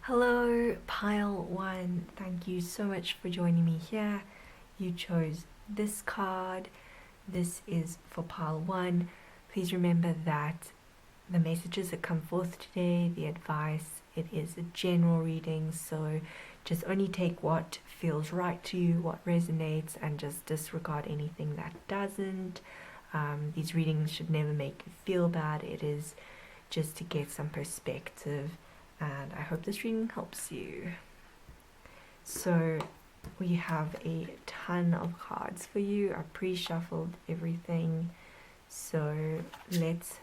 Hello, Pile 1. Thank you so much for joining me here. You chose this card. This is for Pile 1. Please remember that the messages that come forth today, the advice, it is a general reading, so just only take what feels right to you, what resonates, and just disregard anything that doesn't. These readings should never make you feel bad. It is just to get some perspective, and I hope this reading helps you. So we have a ton of cards for you. I pre-shuffled everything, so let's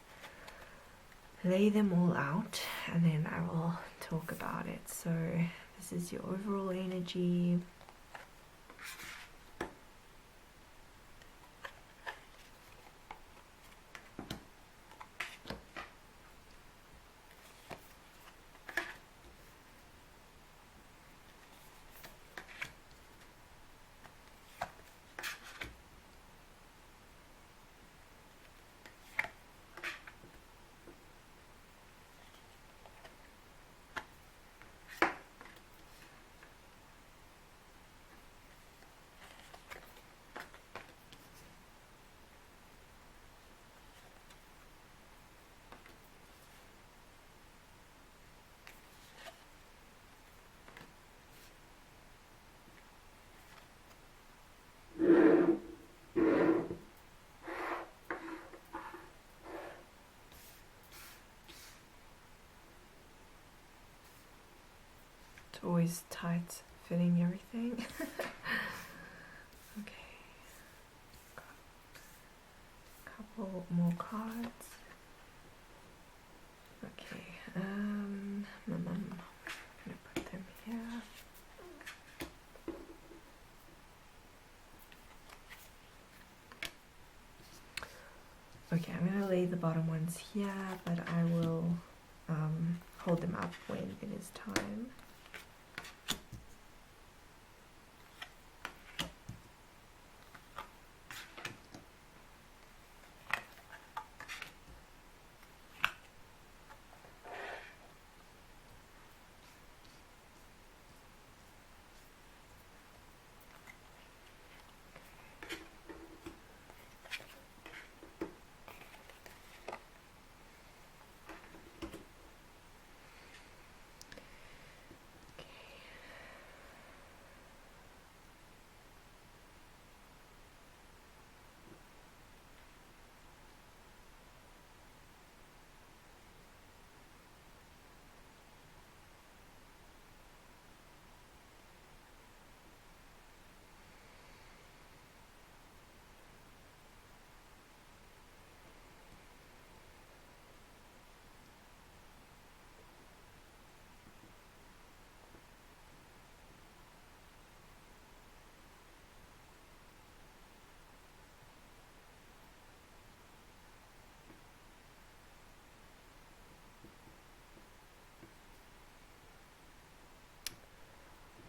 lay them all out and then I will talk about it. So this is your overall energy. It's always tight fitting everything. Okay, couple more cards. Okay, I'm gonna put them here. Okay, I'm gonna lay the bottom ones here, but I will hold them up when it is time.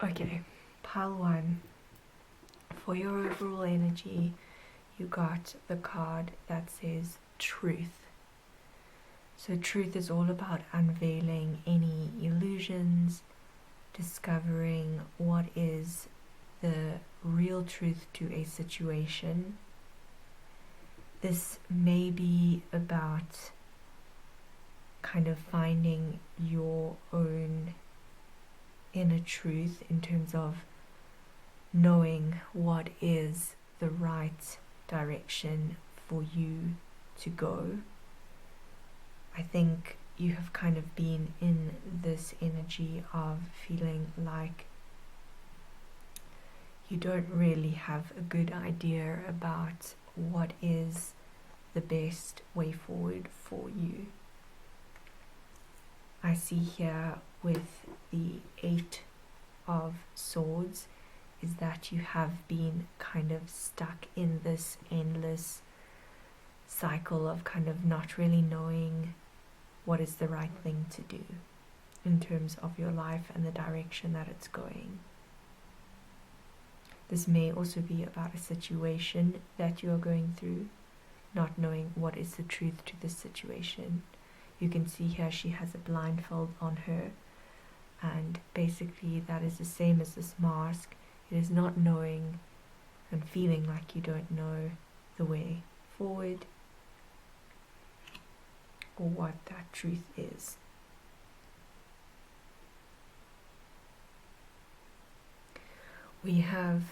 Okay, pile 1. For your overall energy, you got the card that says truth. So truth is all about unveiling any illusions, discovering what is the real truth to a situation. This may be about kind of finding your own inner truth in terms of knowing what is the right direction for you to go. I think you have kind of been in this energy of feeling like you don't really have a good idea about what is the best way forward for you. I see here with the 8 of Swords is that you have been kind of stuck in this endless cycle of kind of not really knowing what is the right thing to do in terms of your life and the direction that it's going. This may also be about a situation that you are going through, not knowing what is the truth to this situation. You can see here she has a blindfold on her, and basically that is the same as this mask. It is not knowing and feeling like you don't know the way forward or what that truth is. We have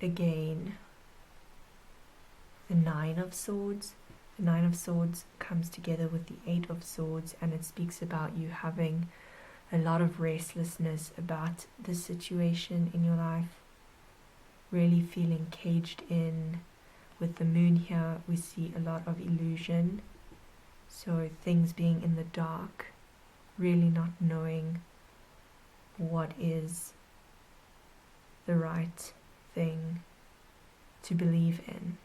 again the Nine of Swords. The Nine of Swords comes together with the Eight of Swords, and it speaks about you having a lot of restlessness about the situation in your life, really feeling caged in. With the Moon here, we see a lot of illusion, so things being in the dark, really not knowing what is the right thing to believe in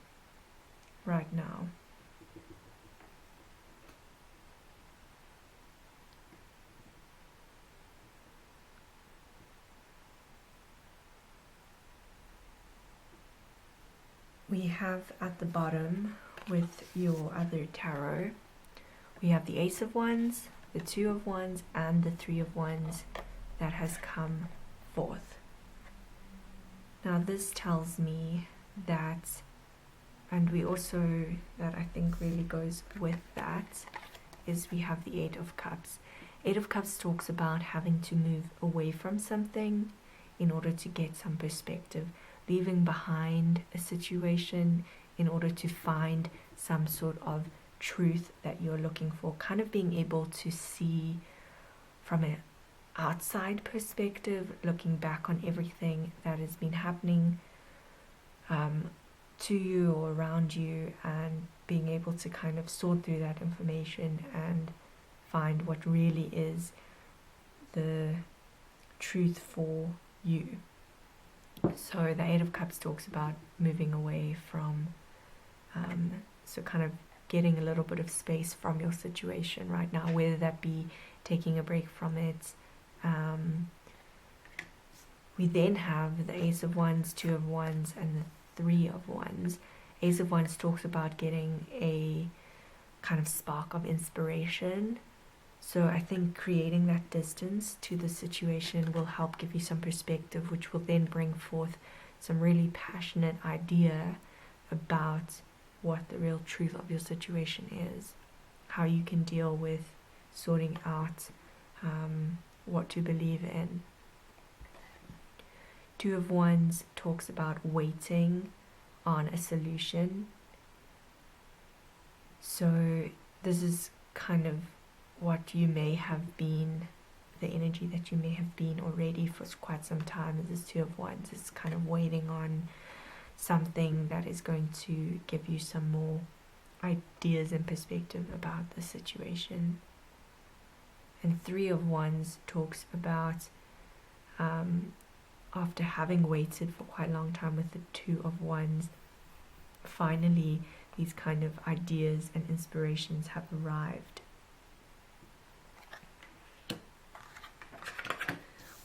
right now. We have at the bottom with your other tarot, we have the Ace of Wands, the Two of Wands, and the Three of Wands that has come forth. Now this tells me that, and we also, that I think really goes with that, is we have the Eight of Cups. Eight of Cups talks about having to move away from something in order to get some perspective, leaving behind a situation in order to find some sort of truth that you're looking for, kind of being able to see from an outside perspective, looking back on everything that has been happening to you or around you, and being able to kind of sort through that information and find what really is the truth for you. So the Eight of Cups talks about moving away from, so kind of getting a little bit of space from your situation right now, whether that be taking a break from it. We then have the Ace of Wands, Two of Wands, and the Three of Wands. Ace of Wands talks about getting a kind of spark of inspiration. So I think creating that distance to the situation will help give you some perspective, which will then bring forth some really passionate idea about what the real truth of your situation is, how you can deal with sorting out what to believe in. Two of Wands talks about waiting on a solution. So this is kind of what you may have been, the energy that you may have been already for quite some time. This Two of Wands is kind of waiting on something that is going to give you some more ideas and perspective about the situation. And Three of Wands talks about after having waited for quite a long time with the Two of Wands, finally these kind of ideas and inspirations have arrived.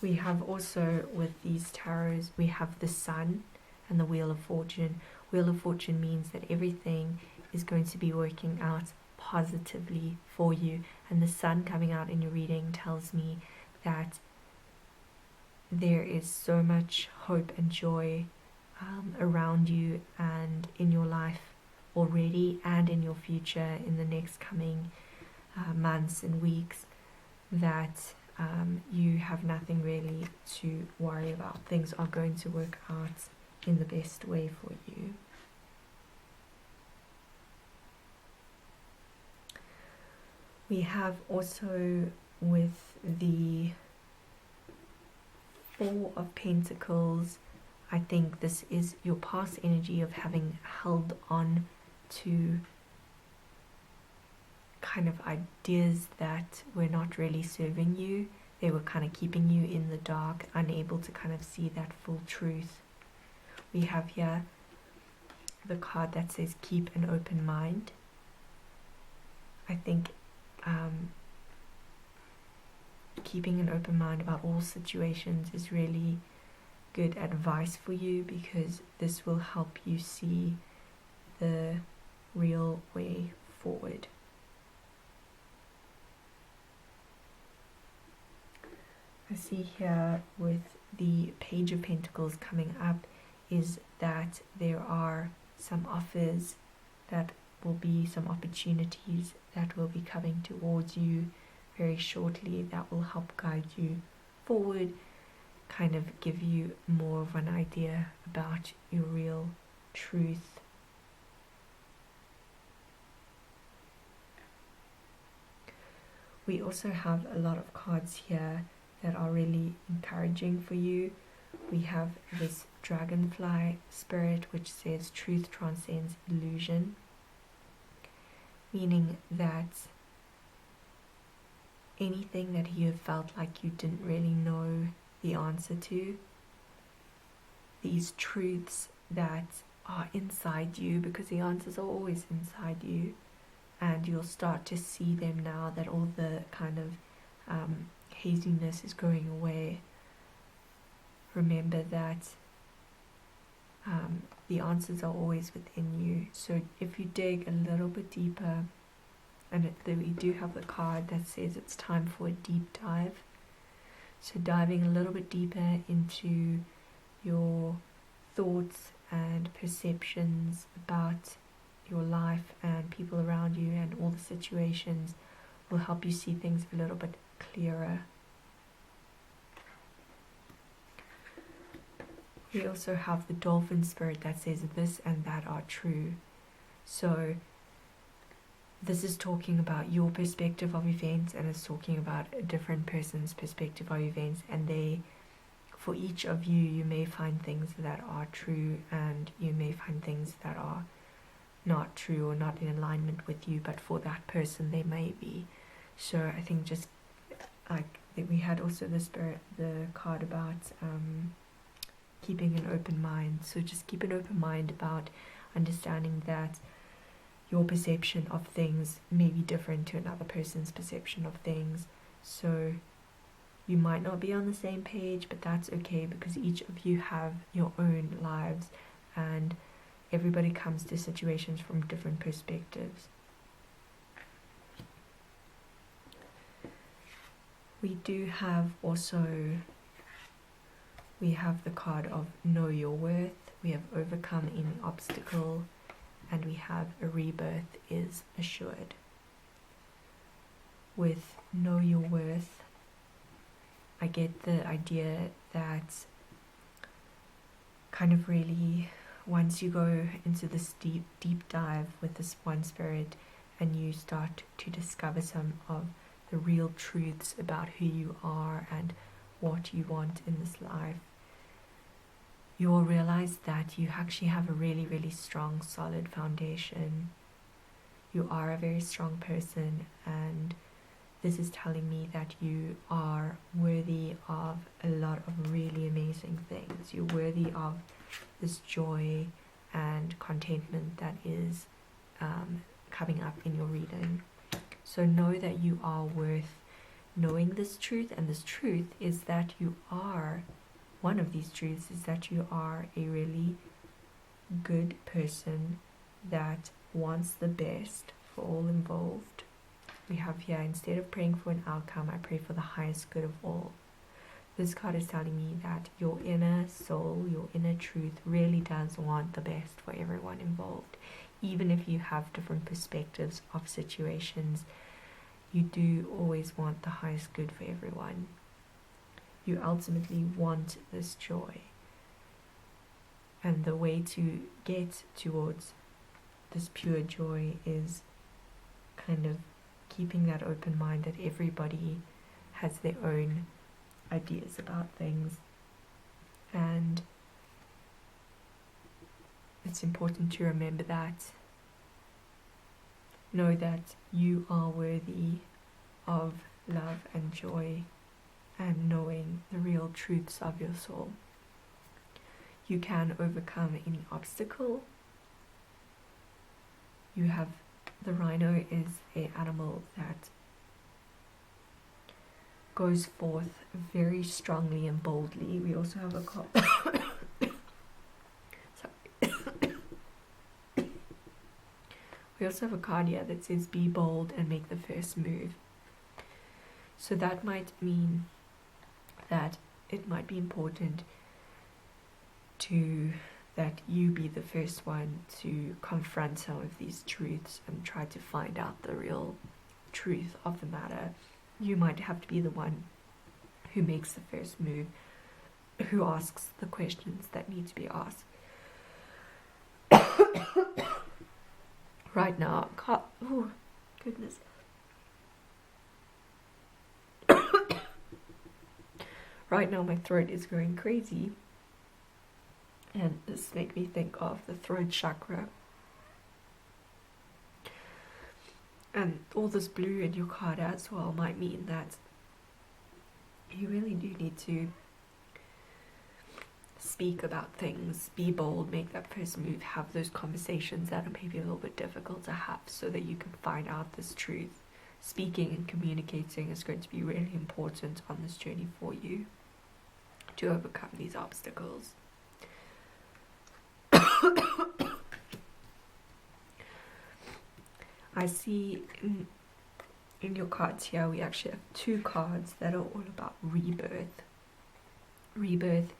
We have also with these tarots, we have the Sun and the Wheel of Fortune. Wheel of Fortune means that everything is going to be working out positively for you, and the Sun coming out in your reading tells me that there is so much hope and joy around you and in your life already, and in your future in the next coming months and weeks, that you have nothing really to worry about. Things are going to work out in the best way for you. We have also with the Four of Pentacles, I think this is your past energy of having held on to kind of ideas that were not really serving you. They were kind of keeping you in the dark, unable to kind of see that full truth. We have here the card that says keep an open mind. I think keeping an open mind about all situations is really good advice for you, because this will help you see the real way forward. I see here with the Page of Pentacles coming up is that there are some offers, that will be some opportunities that will be coming towards you very shortly, that will help guide you forward, kind of give you more of an idea about your real truth. We also have a lot of cards here that are really encouraging for you. We have this dragonfly spirit which says truth transcends illusion, meaning that anything that you have felt like you didn't really know the answer to, these truths that are inside you, because the answers are always inside you, and you'll start to see them now that all the kind of haziness is going away. Remember that the answers are always within you. So if you dig a little bit deeper, and we do have the card that says it's time for a deep dive. So diving a little bit deeper into your thoughts and perceptions about your life and people around you and all the situations will help you see things a little bit clearer. We also have the dolphin spirit that says this and that are true. So this is talking about your perspective of events, and it's talking about a different person's perspective of events, and for each of you, you may find things that are true and you may find things that are not true or not in alignment with you, but for that person they may be. So I think just like we had also the card about keeping an open mind. So just keep an open mind about understanding that your perception of things may be different to another person's perception of things. So you might not be on the same page, but that's okay, because each of you have your own lives and everybody comes to situations from different perspectives. We do have also, we have the card of know your worth. We have overcome any obstacle, and we have a rebirth is assured. With know your worth, I get the idea that kind of really once you go into this deep dive with this one spirit and you start to discover some of the real truths about who you are and what you want in this life, you will realize that you actually have a really, really strong, solid foundation. You are a very strong person, and this is telling me that you are worthy of a lot of really amazing things. You're worthy of this joy and contentment that is coming up in your reading. So know that you are worth knowing this truth, and this truth is that you are, one of these truths is that you are a really good person that wants the best for all involved. We have here, instead of praying for an outcome, I pray for the highest good of all. This card is telling me that your inner soul, your inner truth really does want the best for everyone involved. Even if you have different perspectives of situations, you do always want the highest good for everyone. You ultimately want this joy. And the way to get towards this pure joy is kind of keeping that open mind that everybody has their own ideas about things, and it's important to remember that. Know that you are worthy of love and joy and knowing the real truths of your soul. You can overcome any obstacle, You have the rhino is an animal that goes forth very strongly and boldly. We also have a card. Sorry. We also have a card here that says be bold and make the first move. So that might mean that it might be important that you be the first one to confront some of these truths and try to find out the real truth of the matter. You might have to be the one who makes the first move, who asks the questions that need to be asked. Right now, oh goodness. Right now my throat is going crazy, and this makes me think of the throat chakra. And all this blue in your card as well might mean that you really do need to speak about things, be bold, make that first move, have those conversations that are maybe a little bit difficult to have so that you can find out this truth. Speaking and communicating is going to be really important on this journey for you to overcome these obstacles. I see in your cards here, we actually have two cards that are all about rebirth. Rebirth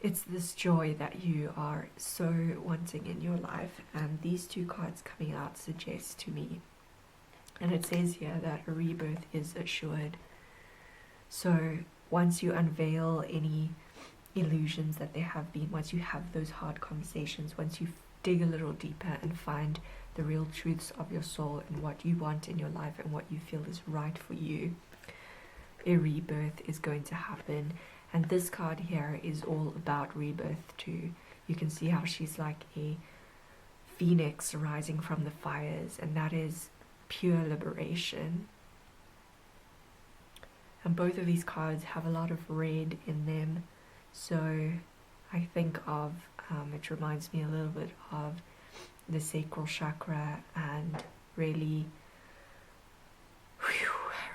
it's this joy that you are so wanting in your life, and these two cards coming out suggest to me, and it says here that a rebirth is assured. So once you unveil any illusions that there have been, once you have those hard conversations, once you dig a little deeper and find the real truths of your soul and what you want in your life and what you feel is right for you, a rebirth is going to happen. And this card here is all about rebirth too. You can see how she's like a phoenix rising from the fires, and that is pure liberation. And both of these cards have a lot of red in them, so I think of it reminds me a little bit of the sacral chakra and really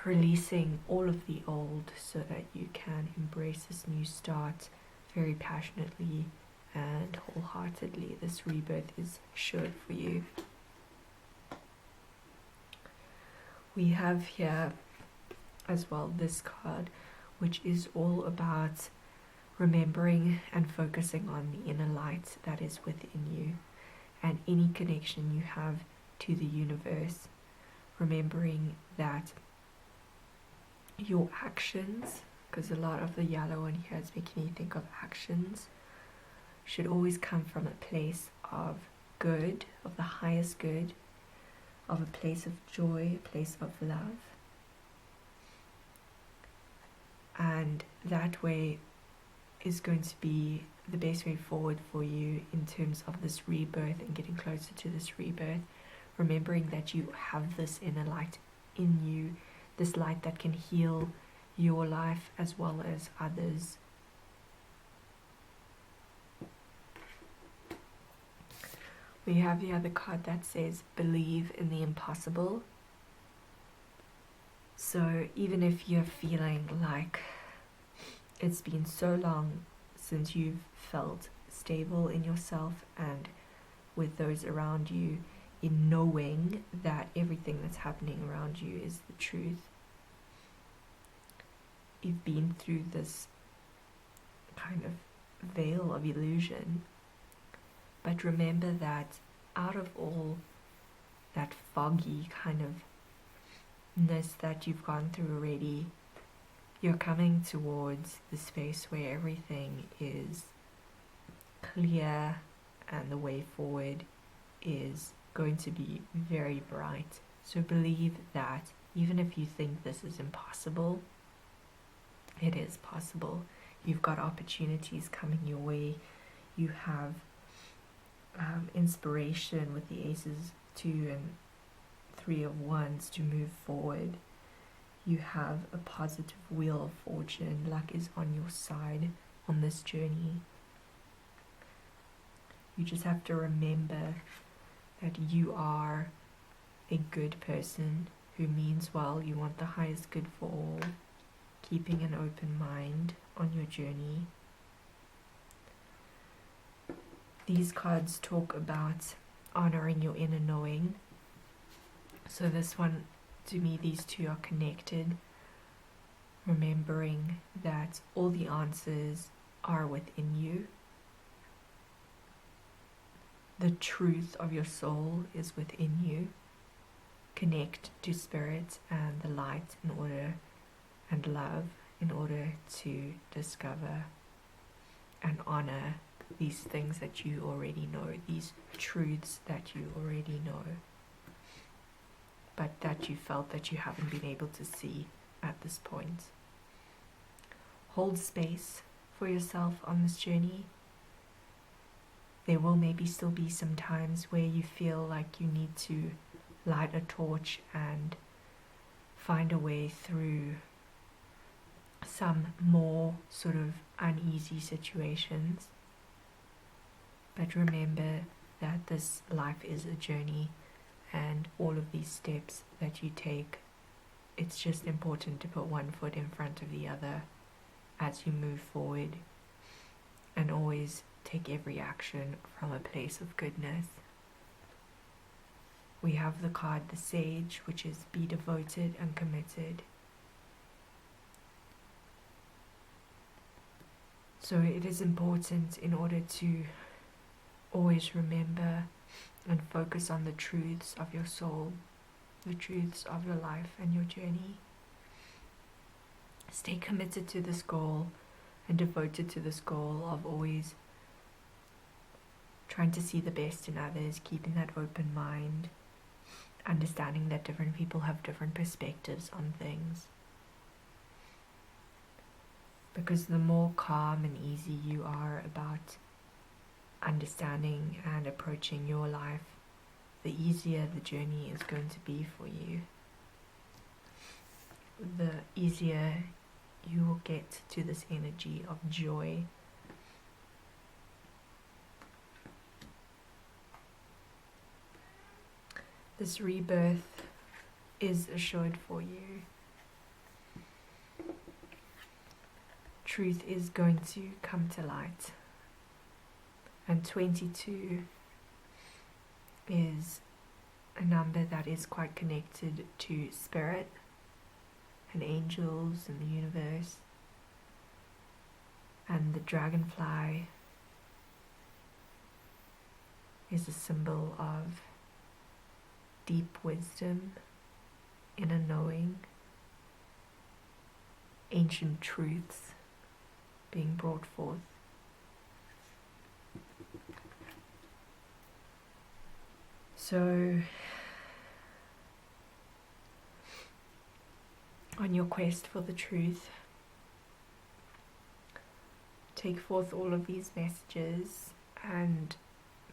releasing all of the old so that you can embrace this new start very passionately and wholeheartedly. This rebirth is assured for you. We have here as well this card, which is all about remembering and focusing on the inner light that is within you and any connection you have to the universe, remembering that your actions, because a lot of the yellow in here is making me think of actions, should always come from a place of good, of the highest good, of a place of joy, a place of love. And that way is going to be the best way forward for you in terms of this rebirth and getting closer to this rebirth, remembering that you have this inner light in you, this light that can heal your life as well as others. We have the other card that says believe in the impossible. So even if you're feeling like it's been so long since you've felt stable in yourself and with those around you, in knowing that everything that's happening around you is the truth. You've been through this kind of veil of illusion, but remember that out of all that foggy kind of ness that you've gone through already, you're coming towards the space where everything is clear and the way forward is going to be very bright. So believe that even if you think this is impossible, it is possible. You've got opportunities coming your way. You have inspiration with the aces 2 and 3 of wands to move forward. You have a positive wheel of fortune. Luck is on your side on this journey. You just have to remember that you are a good person who means well. You want the highest good for all, keeping an open mind on your journey. These cards talk about honoring your inner knowing. So this one, to me, these two are connected. Remembering that all the answers are within you. The truth of your soul is within you. Connect to spirit and the light in order, and love in order to discover and honor these things that you already know, these truths that you already know, but that you felt that you haven't been able to see at this point. Hold space for yourself on this journey. There will maybe still be some times where you feel like you need to light a torch and find a way through some more sort of uneasy situations. But remember that this life is a journey, and all of these steps that you take, it's just important to put one foot in front of the other as you move forward, and always take every action from a place of goodness. We have the card the Sage, which is be devoted and committed. So it is important, in order to always remember and focus on the truths of your soul, the truths of your life and your journey. Stay committed to this goal and devoted to this goal of always trying to see the best in others, keeping that open mind, understanding that different people have different perspectives on things. Because the more calm and easy you are about understanding and approaching your life, the easier the journey is going to be for you. The easier you will get to this energy of joy. This rebirth is assured for you. Truth is going to come to light. And 22 is a number that is quite connected to spirit and angels and the universe. And the dragonfly is a symbol of deep wisdom, inner knowing, ancient truths being brought forth. So, on your quest for the truth, take forth all of these messages and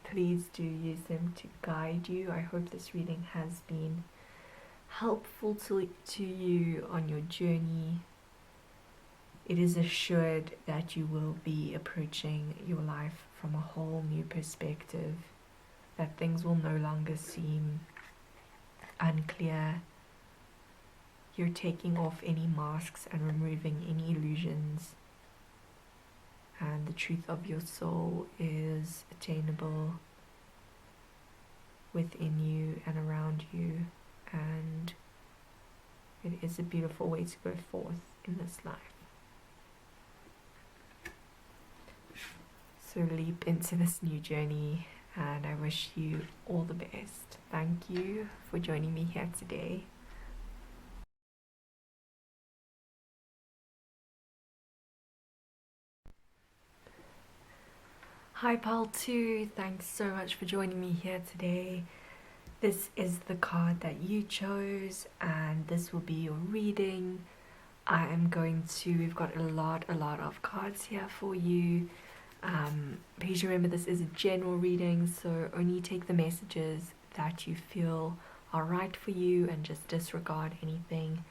please do use them to guide you. I hope this reading has been helpful to you on your journey. It is assured that you will be approaching your life from a whole new perspective, that things will no longer seem unclear. You're taking off any masks and removing any illusions, and the truth of your soul is attainable within you and around you, and it is a beautiful way to go forth in this life. So leap into this new journey, and I wish you all the best. Thank you for joining me here today. Hi Pile 2, thanks so much for joining me here today. This is the card that you chose, and this will be your reading. We've got a lot of cards here for you. Please remember this is a general reading, so only take the messages that you feel are right for you and just disregard anything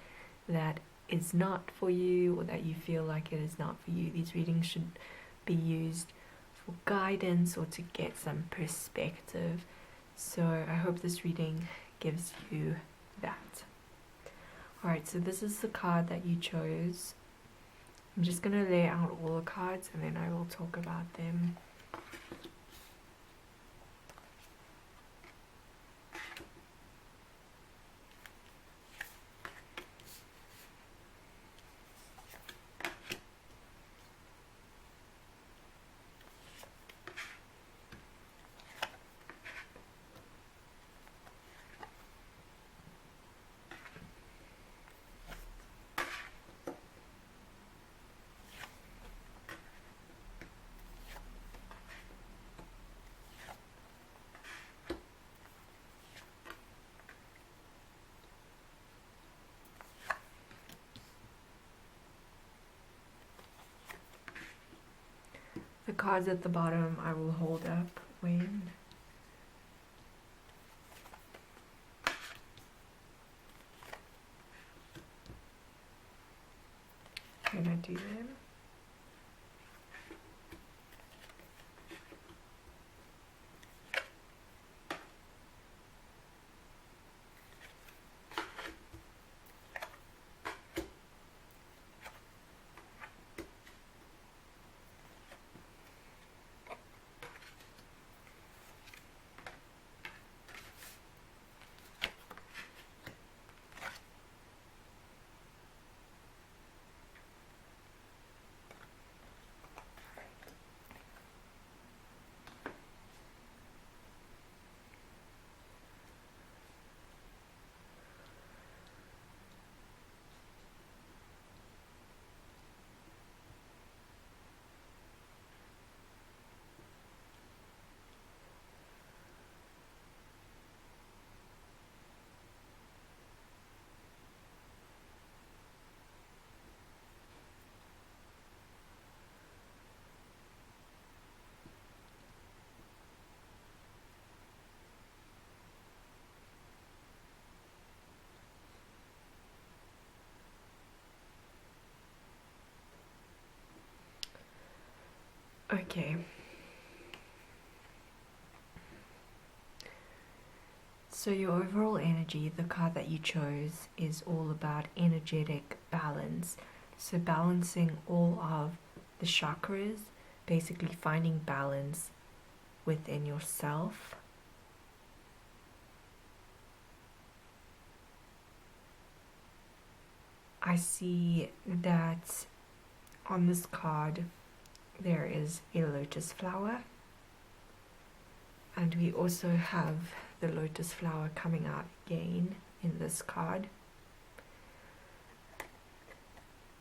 that is not for you or that you feel like it is not for you. These readings should be used for guidance or to get some perspective. So I hope this reading gives you that. Alright, so this is the card that you chose. I'm just going to lay out all the cards and then I will talk about them. The cards at the bottom I will hold up when I do them. Okay. So your overall energy, the card that you chose, is all about energetic balance. So balancing all of the chakras, basically finding balance within yourself. I see that on this card there is a lotus flower, and we also have the lotus flower coming out again in this card.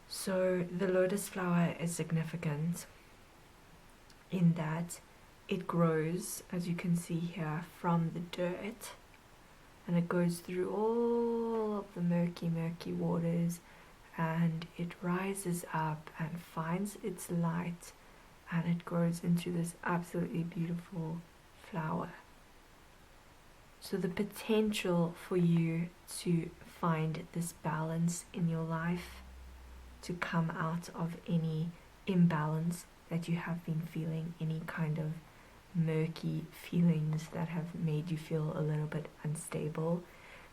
So the lotus flower is significant in that it grows, as you can see here, from the dirt, and it goes through all of the murky waters, and it rises up and finds its light, and it grows into this absolutely beautiful flower. So the potential for you to find this balance in your life, to come out of any imbalance that you have been feeling, any kind of murky feelings that have made you feel a little bit unstable,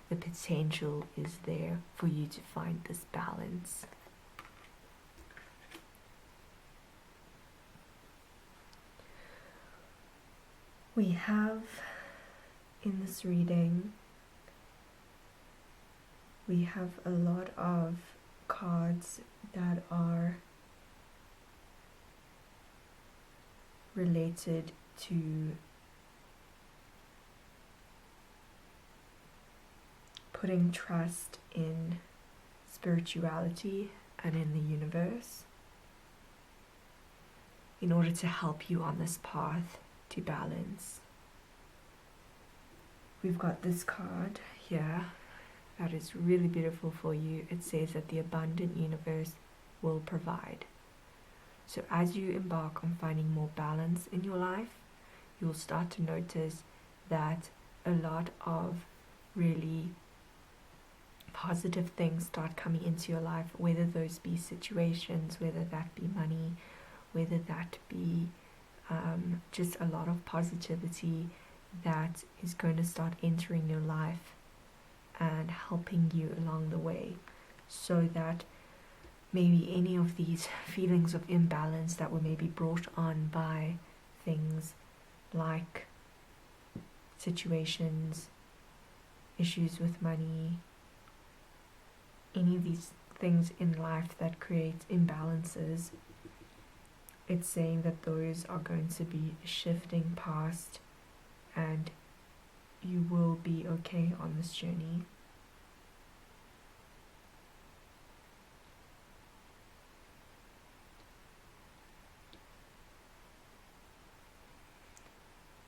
the potential is there for you to find this balance. We have in this reading, we have a lot of cards that are related to putting trust in spirituality and in the universe in order to help you on this path to balance. We've got this card here that is really beautiful for you. It says that the abundant universe will provide. So as you embark on finding more balance in your life, you'll start to notice that a lot of really positive things start coming into your life, whether those be situations, whether that be money, whether that be just a lot of positivity that is going to start entering your life and helping you along the way, so that maybe any of these feelings of imbalance that were maybe brought on by things like situations, issues with money, any of these things in life that create imbalances, it's saying that those are going to be shifting past and you will be okay on this journey.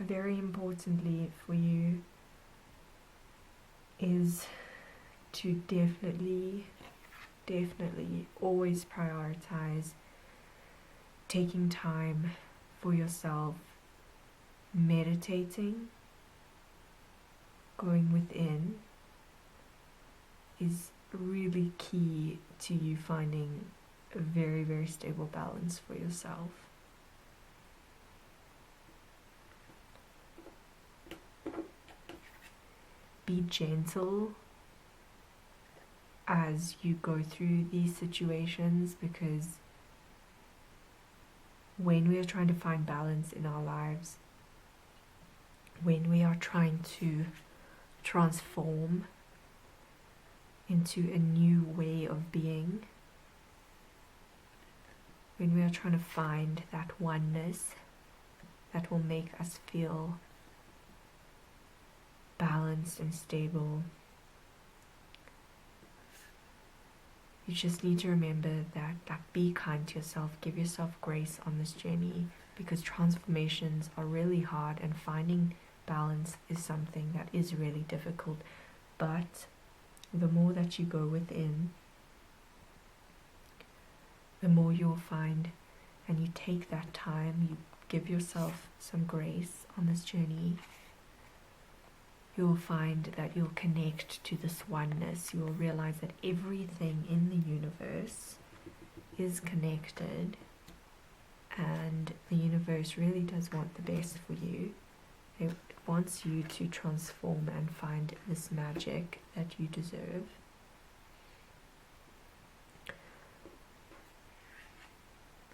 Very importantly for you is to definitely always prioritize taking time for yourself, meditating, going within is really key to you finding a very, very stable balance for yourself. Be gentle as you go through these situations, because when we are trying to find balance in our lives, when we are trying to transform into a new way of being, when we are trying to find that oneness that will make us feel balanced and stable, you just need to remember that, be kind to yourself, give yourself grace on this journey, because transformations are really hard and finding balance is something that is really difficult. But the more that you go within, the more you'll find, and you take that time, you give yourself some grace on this journey, you'll find that you'll connect to this oneness. You'll realize that everything in the universe is connected, and the universe really does want the best for you. It wants you to transform and find this magic that you deserve.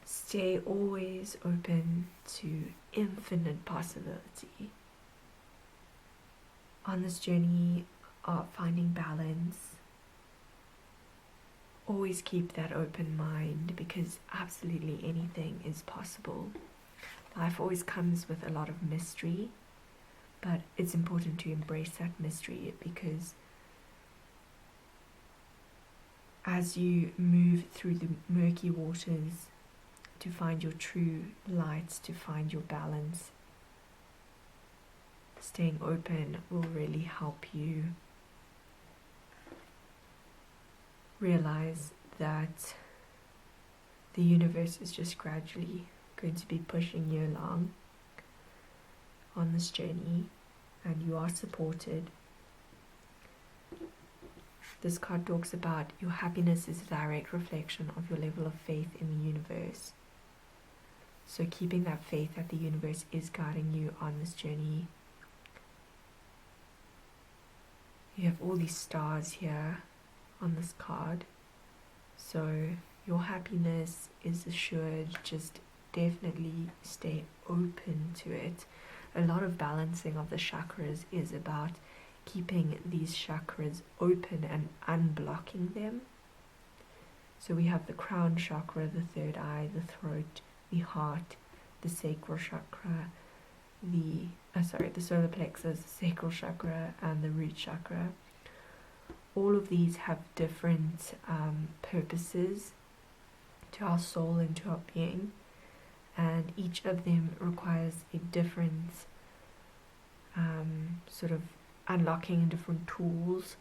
Stay always open to infinite possibility. On this journey of finding balance, always keep that open mind, because absolutely anything is possible. Life always comes with a lot of mystery, but it's important to embrace that mystery, because as you move through the murky waters to find your true light, to find your balance, staying open will really help you realize that the universe is just gradually going to be pushing you along on this journey, and you are supported. This card talks about your happiness is a direct reflection of your level of faith in the universe. So keeping that faith that the universe is guiding you on this journey. You have all these stars here on this card, so your happiness is assured. Just definitely stay open to it. A lot of balancing of the chakras is about keeping these chakras open and unblocking them. So we have the crown chakra, the third eye, the throat, the heart, the sacral chakra, the solar plexus, the sacral chakra, and the root chakra. All of these have different purposes to our soul and to our being, and each of them requires a different sort of unlocking different tools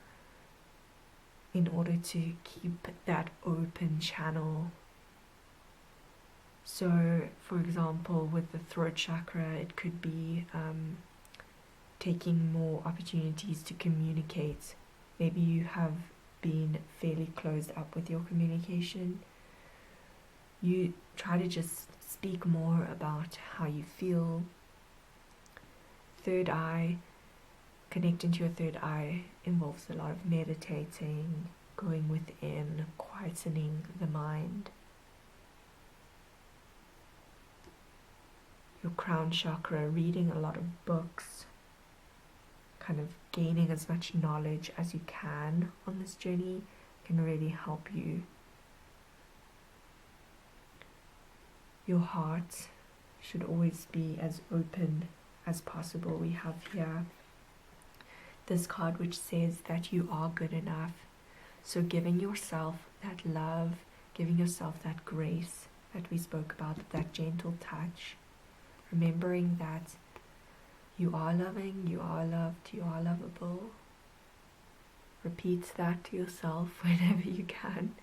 in order to keep that open channel. So, for example, with the throat chakra, it could be taking more opportunities to communicate. Maybe you have been fairly closed up with your communication, you try to just speak more about how you feel. Third eye, connecting to your third eye involves a lot of meditating, going within, quietening the mind. Your crown chakra, reading a lot of books, kind of gaining as much knowledge as you can on this journey can really help you. Your heart should always be as open as possible. We have here this card which says that you are good enough. So giving yourself that love, giving yourself that grace that we spoke about, that gentle touch, remembering that you are loving, you are loved, you are lovable. Repeat that to yourself whenever you can.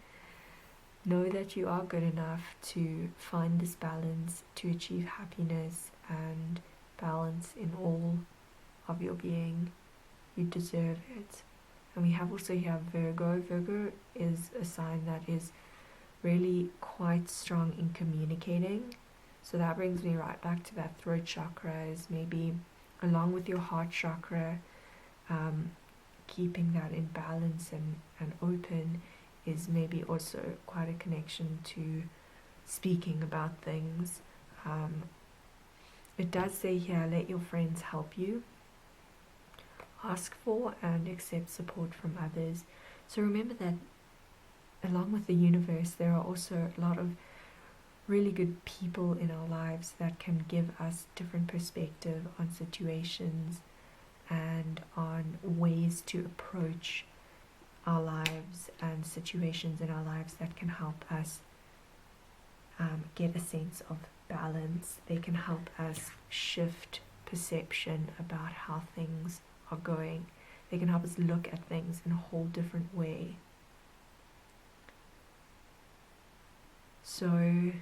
Know that you are good enough to find this balance, to achieve happiness and balance in all of your being. You deserve it. And we have also here Virgo. Virgo is a sign that is really quite strong in communicating. So that brings me right back to that throat chakra, is maybe along with your heart chakra, keeping that in balance and open is maybe also quite a connection to speaking about things. It does say here, let your friends help you. Ask for and accept support from others. So remember that along with the universe, there are also a lot of really good people in our lives that can give us different perspective on situations and on ways to approach our lives and situations in our lives that can help us get a sense of balance. They can help us shift perception about how things are going. They can help us look at things in a whole different way. So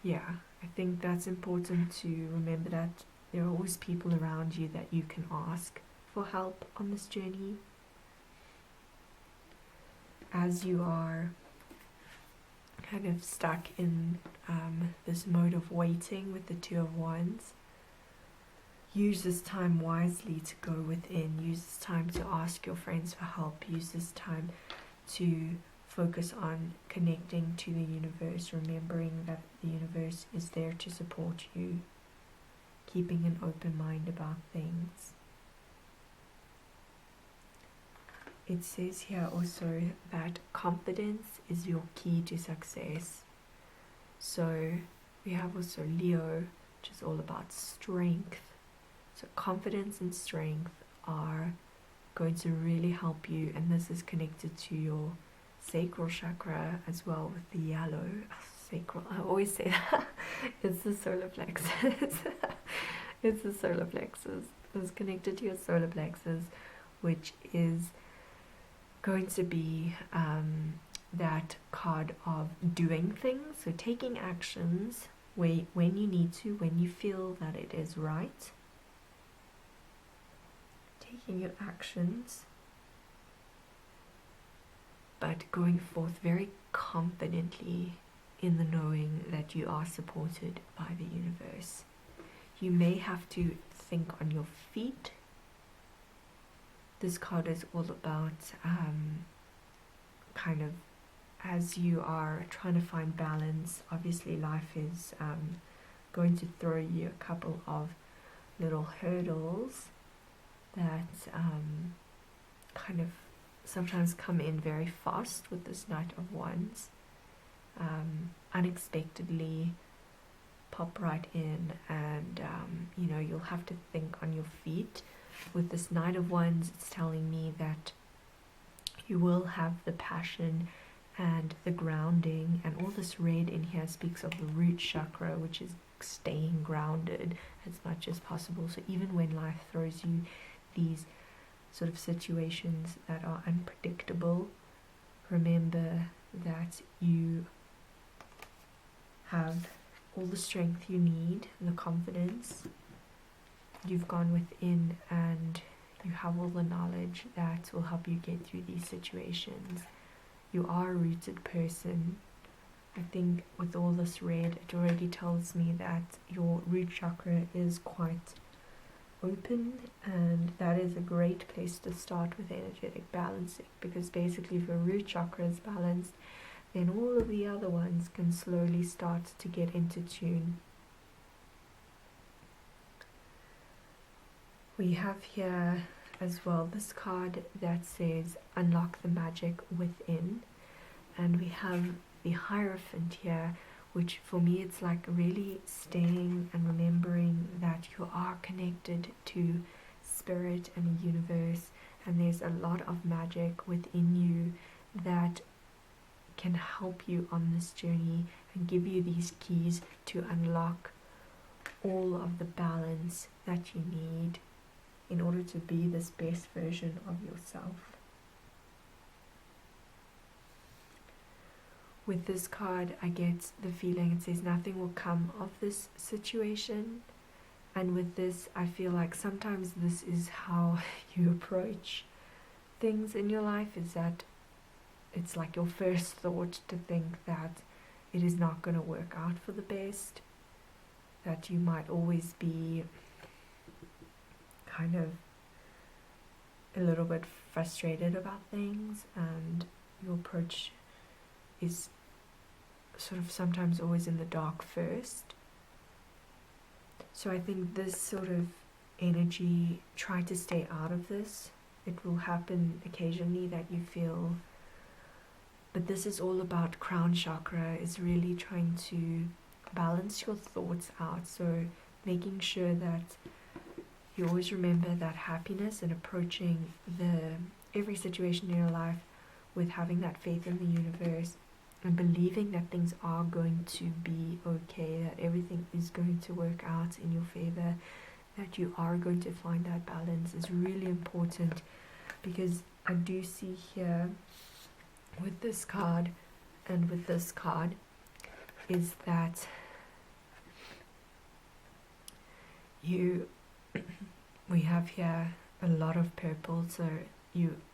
yeah, I think that's important to remember, that there are always people around you that you can ask for help on this journey. As you are kind of stuck in this mode of waiting with the Two of Wands, use this time wisely to go within. Use this time to ask your friends for help. Use this time to focus on connecting to the universe, remembering that the universe is there to support you, keeping an open mind about things. It says here also that confidence is your key to success. So we have also Leo, which is all about strength. So confidence and strength are going to really help you, and this is connected to your sacral chakra as well, with the yellow sacral. I always say that. It's the solar plexus. It's the solar plexus. It's connected to your solar plexus, which is going to be that card of doing things. So taking actions when you need to, when you feel that it is right. Taking your actions, but going forth very confidently in the knowing that you are supported by the universe. You may have to think on your feet. This card is all about kind of, as you are trying to find balance, obviously life is going to throw you a couple of little hurdles that kind of sometimes come in very fast with this Knight of Wands, unexpectedly pop right in, and you'll have to think on your feet. With this Knight of Wands, it's telling me that you will have the passion and the grounding, and all this red in here speaks of the root chakra, which is staying grounded as much as possible. So even when life throws you these sort of situations that are unpredictable, remember that you have all the strength you need, the confidence. You've gone within and you have all the knowledge that will help you get through these situations. You are a rooted person, I think with all this red, it already tells me that your root chakra is quite open, and that is a great place to start with energetic balancing, because basically if your root chakra is balanced, then all of the other ones can slowly start to get into tune. We have here as well this card that says unlock the magic within, and we have the Hierophant here, which for me it's like really staying and remembering that you are connected to spirit and the universe, and there's a lot of magic within you that can help you on this journey and give you these keys to unlock all of the balance that you need in order to be this best version of yourself. With this card, I get the feeling it says nothing will come of this situation. And with this, I feel like sometimes this is how you approach things in your life, is that it's like your first thought to think that it is not going to work out for the best, that you might always be kind of a little bit frustrated about things, and your approach is sort of sometimes always in the dark first. So I think this sort of energy, try to stay out of this. It will happen occasionally that you feel, but this is all about crown chakra, is really trying to balance your thoughts out. So making sure that you always remember that happiness and approaching every situation in your life with having that faith in the universe and believing that things are going to be okay, that everything is going to work out in your favor, that you are going to find that balance is really important. Because I do see here with this card and with this card is that we have here a lot of purple. So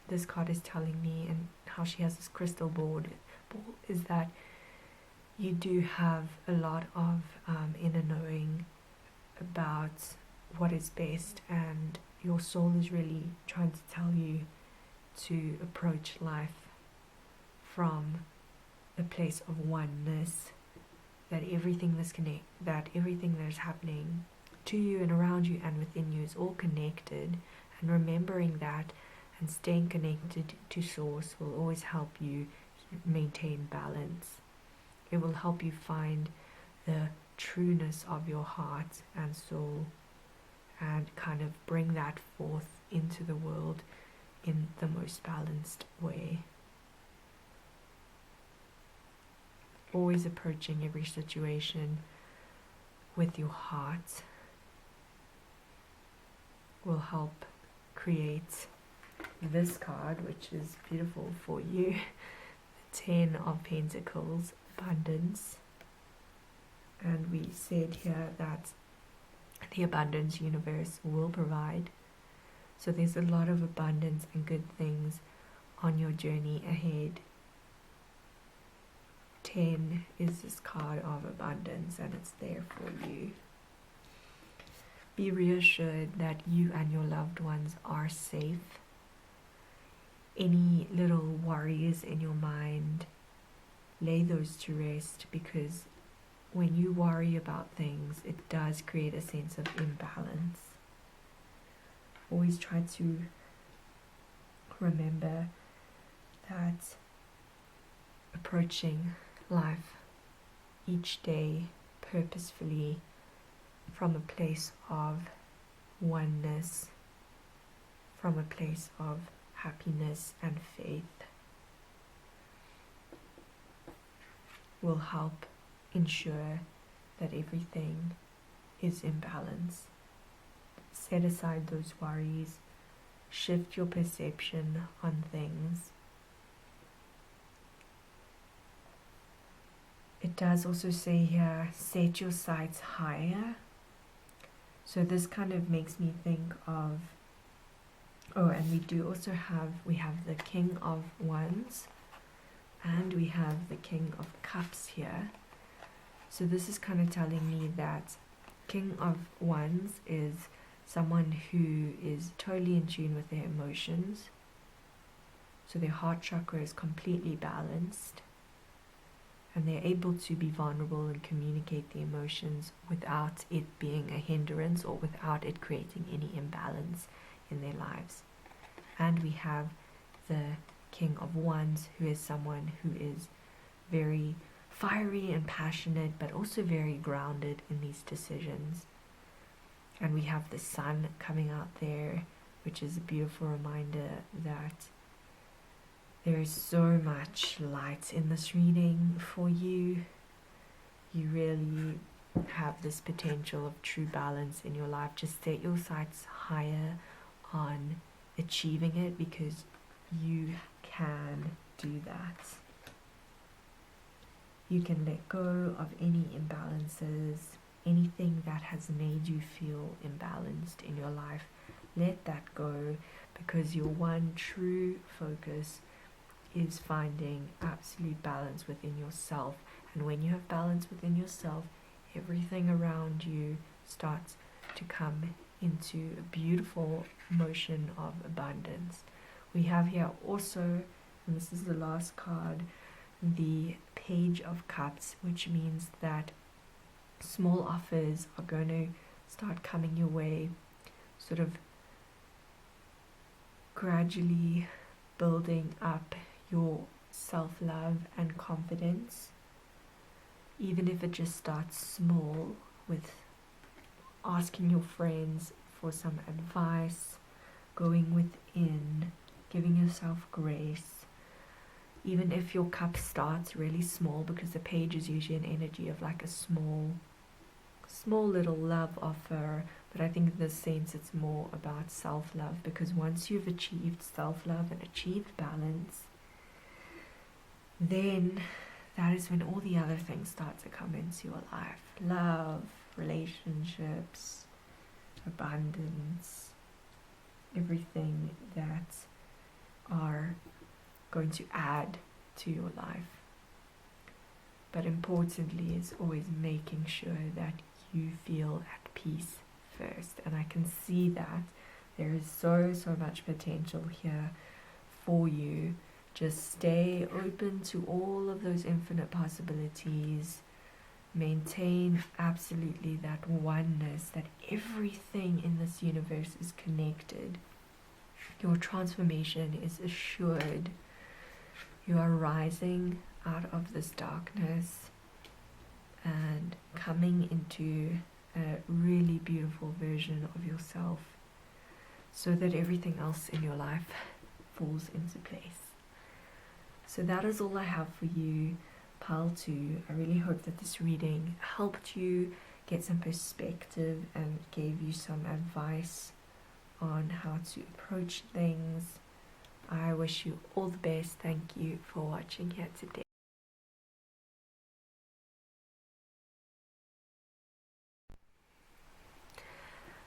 this card is telling me, and how she has this crystal ball, is that you do have a lot of inner knowing about what is best, and your soul is really trying to tell you to approach life from a place of oneness, that everything that is happening to you and around you and within you is all connected, and remembering that and staying connected to source will always help you maintain balance. It will help you find the trueness of your heart and soul and kind of bring that forth into the world in the most balanced way. Always approaching every situation with your heart will help create this card, which is beautiful for you. 10 of Pentacles, abundance. And we said here that the abundance universe will provide. So there's a lot of abundance and good things on your journey ahead. 10 is this card of abundance, and it's there for you. Be reassured that you and your loved ones are safe. Any little worries in your mind, lay those to rest, because when you worry about things, it does create a sense of imbalance. Always try to remember that approaching life each day purposefully from a place of oneness, from a place of happiness and faith, will help ensure that everything is in balance. Set aside those worries, shift your perception on things. It does also say here, set your sights higher. So this kind of makes me think of, and we have the King of Wands, and we have the King of Cups here. So this is kind of telling me that King of Wands is someone who is totally in tune with their emotions. So their heart chakra is completely balanced, and they're able to be vulnerable and communicate the emotions without it being a hindrance or without it creating any imbalance in their lives. And we have the King of Wands, who is someone who is very fiery and passionate, but also very grounded in these decisions. And we have the sun coming out there, which is a beautiful reminder that there is so much light in this reading for you. You really have this potential of true balance in your life. Just set your sights higher on achieving it, because you can do that. You can let go of any imbalances, anything that has made you feel imbalanced in your life. Let that go, because your one true focus is finding absolute balance within yourself. And when you have balance within yourself, everything around you starts to come into a beautiful motion of abundance. We have here also, and this is the last card, the Page of Cups, which means that small offers are going to start coming your way, sort of gradually building up your self-love and confidence, even if it just starts small, with asking your friends for some advice, going within, giving yourself grace. Even if your cup starts really small, because the page is usually an energy of like a small little love offer, but I think in this sense it's more about self-love, because once you've achieved self-love and achieved balance, then that is when all the other things start to come into your life. Love, relationships, abundance, everything that are going to add to your life. But importantly is always making sure that you feel at peace first. And I can see that there is so much potential here for you. Just stay open to all of those infinite possibilities. Maintain absolutely that oneness, that everything in this universe is connected. Your transformation is assured. You are rising out of this darkness and coming into a really beautiful version of yourself, so that everything else in your life falls into place. So that is all I have for you, Pile 2. I really hope that this reading helped you get some perspective and gave you some advice on how to approach things. I wish you all the best. Thank you for watching here today.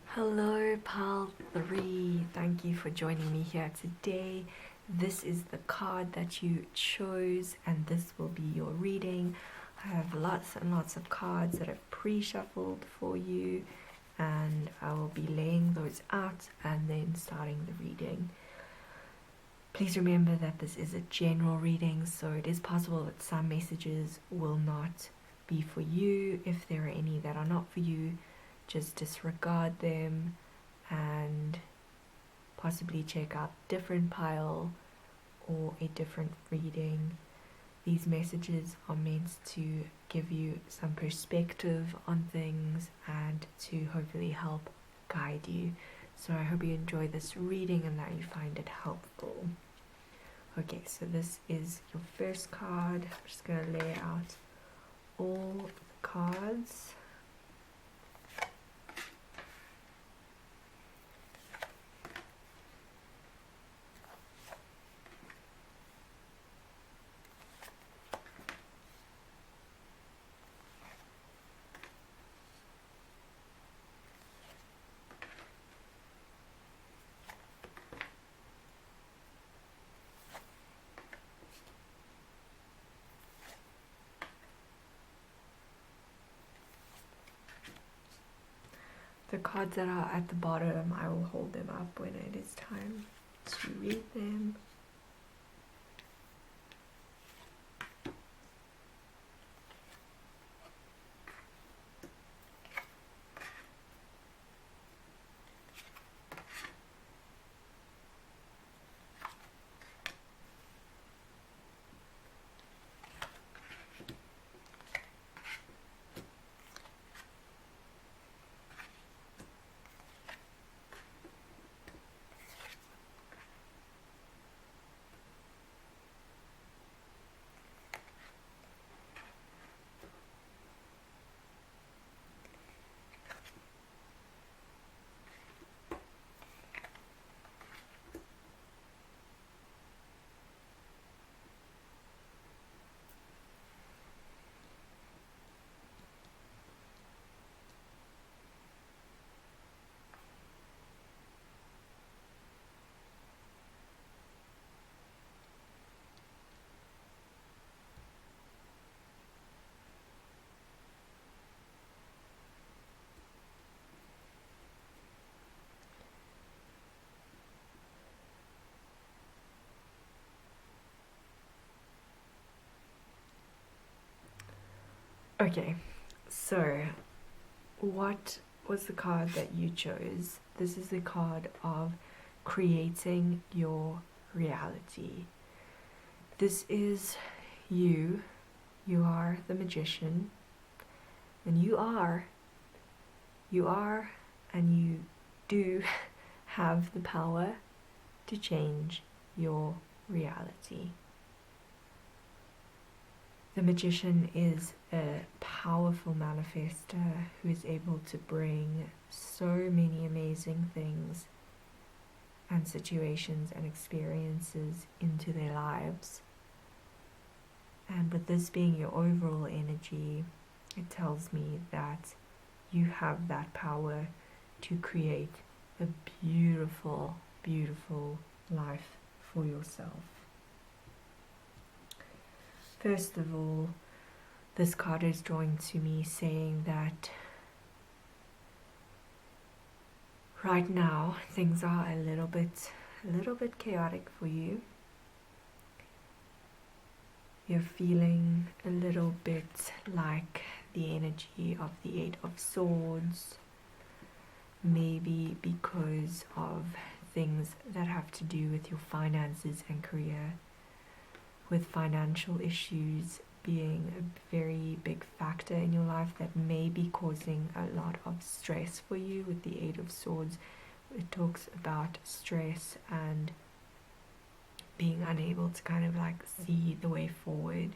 Hello, Pile 3. Thank you for joining me here today. This is the card that you chose, and this will be your reading. I have lots and lots of cards that I've pre-shuffled for you, and I will be laying those out and then starting the reading. Please remember that this is a general reading, so it is possible that some messages will not be for you. If there are any that are not for you, just disregard them and possibly check out a different pile or a different reading. These messages are meant to give you some perspective on things and to hopefully help guide you. So I hope you enjoy this reading and that you find it helpful. Okay, so this is your first card. I'm just going to lay out all the cards. cards that are at the bottom, I will hold them up when it is time to read them. Okay, so what was the card that you chose? This is the card of creating your reality. This is you. You are the magician, and you are, and you do have the power to change your reality. The magician is a powerful manifester who is able to bring so many amazing things and situations and experiences into their lives. And with this being your overall energy, it tells me that you have that power to create a beautiful, beautiful life for yourself. First of all, this card is drawing to me saying that right now things are a little bit chaotic for you. You're feeling a little bit like the energy of the Eight of Swords, maybe because of things that have to do with your finances and career, with financial issues being a very big factor in your life that may be causing a lot of stress for you. With the Eight of Swords, it talks about stress and being unable to kind of like see the way forward,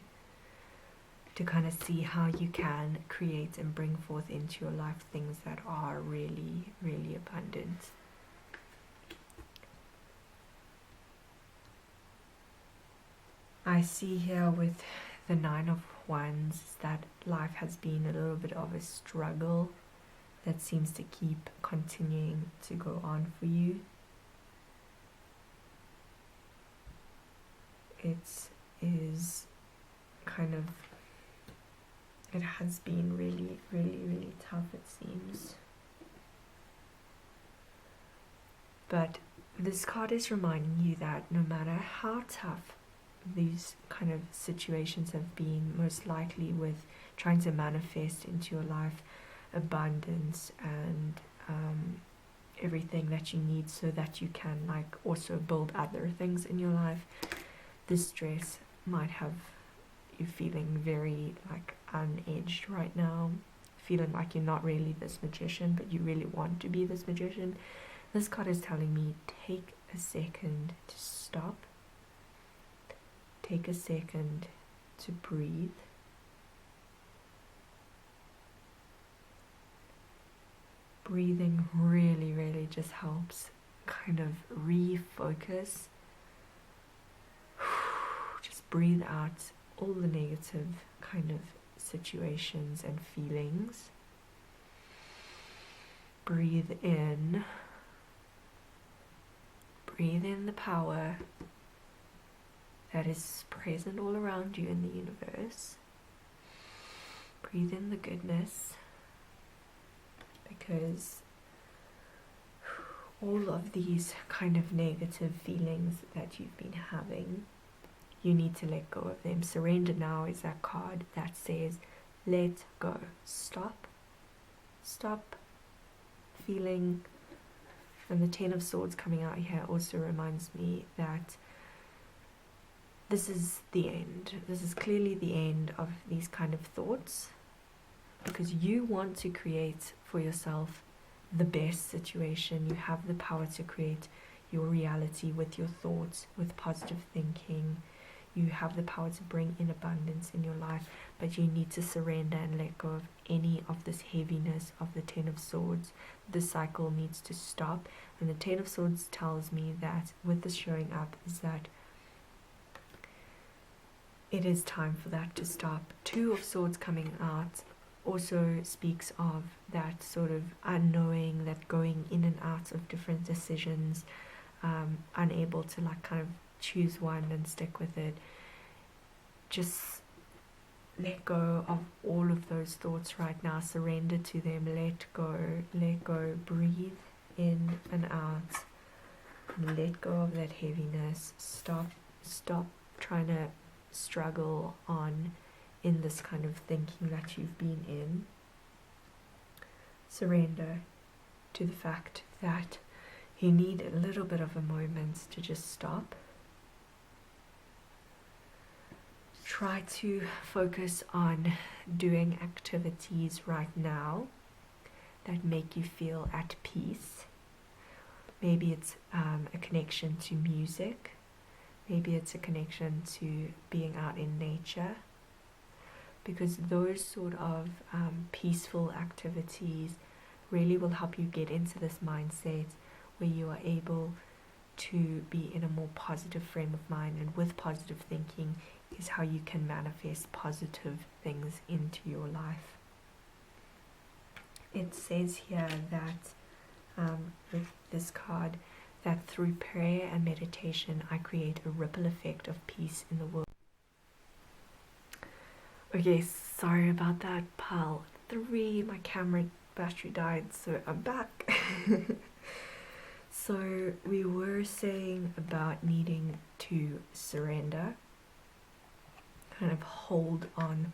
to kind of see how you can create and bring forth into your life things that are really, really abundant. I see here with the Nine of Wands that life has been a little bit of a struggle that seems to keep continuing to go on for you. It is kind of, it has been really, really, really tough, it seems. But this card is reminding you that no matter how tough these kind of situations have been, most likely with trying to manifest into your life abundance and everything that you need so that you can like also build other things in your life, this stress might have you feeling very like unedged right now, feeling like you're not really this magician but you really want to be this magician. This card is telling me take a second to stop. Take a second to breathe. Breathing really, really just helps kind of refocus. Just breathe out all the negative kind of situations and feelings. Breathe in. Breathe in the power that is present all around you in the universe. Breathe in the goodness, because all of these kind of negative feelings that you've been having, you need to let go of them. Surrender now is that card that says let go. Stop feeling. And the Ten of Swords coming out here also reminds me that this is the end. This is clearly the end of these kind of thoughts, because you want to create for yourself the best situation. You have the power to create your reality with your thoughts, with positive thinking. You have the power to bring in abundance in your life, but you need to surrender and let go of any of this heaviness of the Ten of Swords. This cycle needs to stop, and the Ten of Swords tells me that with this showing up is that it is time for that to stop. Two of Swords coming out also speaks of that sort of unknowing, that going in and out of different decisions, unable to like kind of choose one and stick with it. Just let go of all of those thoughts right now. Surrender to them. Let go. Breathe in and out. Let go of that heaviness. Stop trying to struggle on in this kind of thinking that you've been in. Surrender to the fact that you need a little bit of a moment to just stop. Try to focus on doing activities right now that make you feel at peace. Maybe it's a connection to music. Maybe it's a connection to being out in nature. Because those sort of peaceful activities really will help you get into this mindset where you are able to be in a more positive frame of mind, and with positive thinking is how you can manifest positive things into your life. It says here that with this card, that through prayer and meditation I create a ripple effect of peace in the world. Okay, sorry about that, pile 3, my camera battery died, so I'm back. So we were saying about needing to surrender, kind of hold on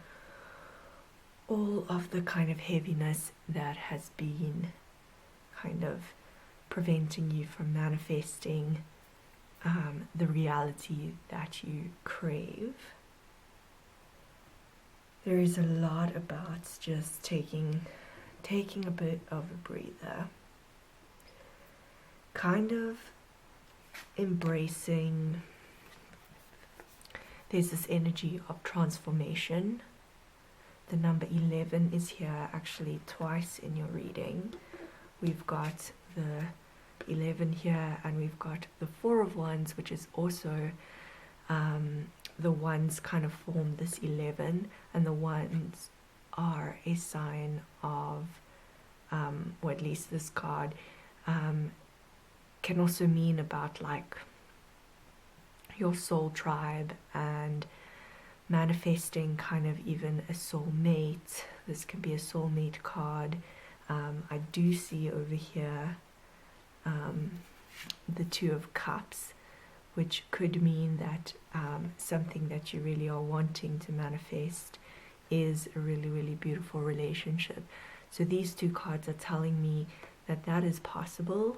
all of the kind of heaviness that has been kind of preventing you from manifesting the reality that you crave. There is a lot about just taking a bit of a breather, kind of embracing. There's this energy of transformation. The number 11 is here actually twice in your reading. We've got the 11 here, and we've got the 4 of Wands, which is also the Wands kind of form this 11, and the Wands are a sign of, or at least this card can also mean about like your soul tribe and manifesting kind of even a soulmate. This could be a soulmate card. I do see over here the 2 of Cups, which could mean that something that you really are wanting to manifest is a really, really beautiful relationship. So these 2 cards are telling me that that is possible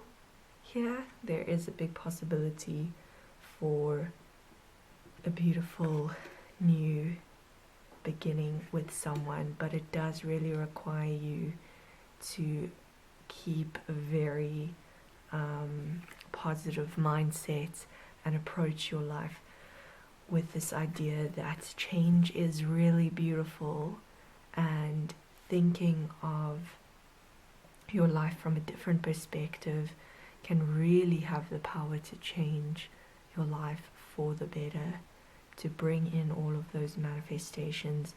here. There is a big possibility for a beautiful new beginning with someone, but it does really require you to keep a very positive mindset and approach your life with this idea that change is really beautiful, and thinking of your life from a different perspective can really have the power to change your life for the better, to bring in all of those manifestations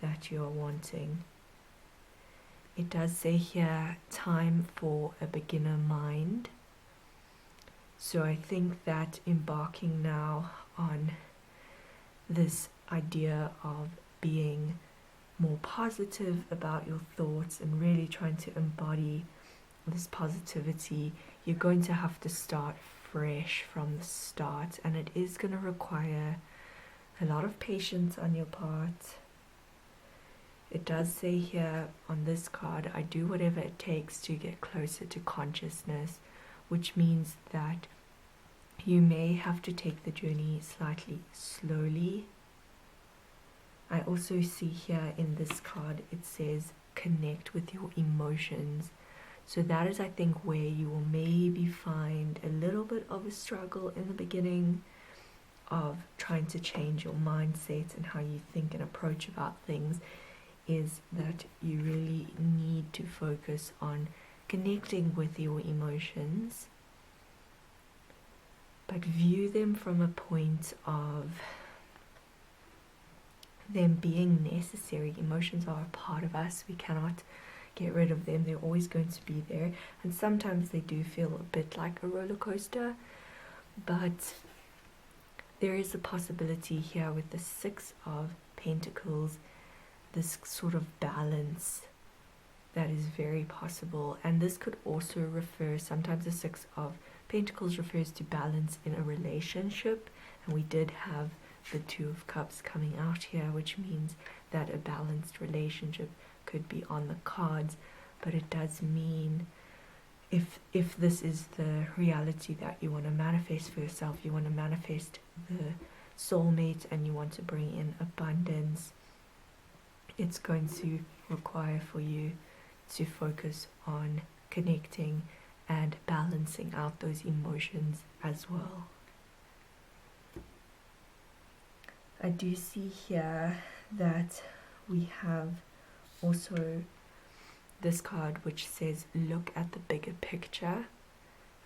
that you are wanting. It does say here, time for a beginner mind. So I think that embarking now on this idea of being more positive about your thoughts and really trying to embody this positivity you're going to have to start fresh from the start, and it is going to require a lot of patience on your part. It does say here on this card, I do whatever it takes to get closer to consciousness, which means that you may have to take the journey slightly slowly. I also see here in this card, it says connect with your emotions. So that is, I think, where you will maybe find a little bit of a struggle in the beginning of trying to change your mindset and how you think and approach about things, is that you really need to focus on connecting with your emotions, but view them from a point of them being necessary. Emotions are a part of us. We cannot get rid of them. They're always going to be there, and sometimes they do feel a bit like a roller coaster, but there is a possibility here with the Six of Pentacles, this sort of balance that is very possible. And this could also refer, sometimes the Six of Pentacles refers to balance in a relationship, and we did have the Two of Cups coming out here, which means that a balanced relationship could be on the cards. But it does mean, if this is the reality that you want to manifest for yourself, you want to manifest the soulmate and you want to bring in abundance, it's going to require for you to focus on connecting and balancing out those emotions as well. I do see here that we have also this card which says look at the bigger picture,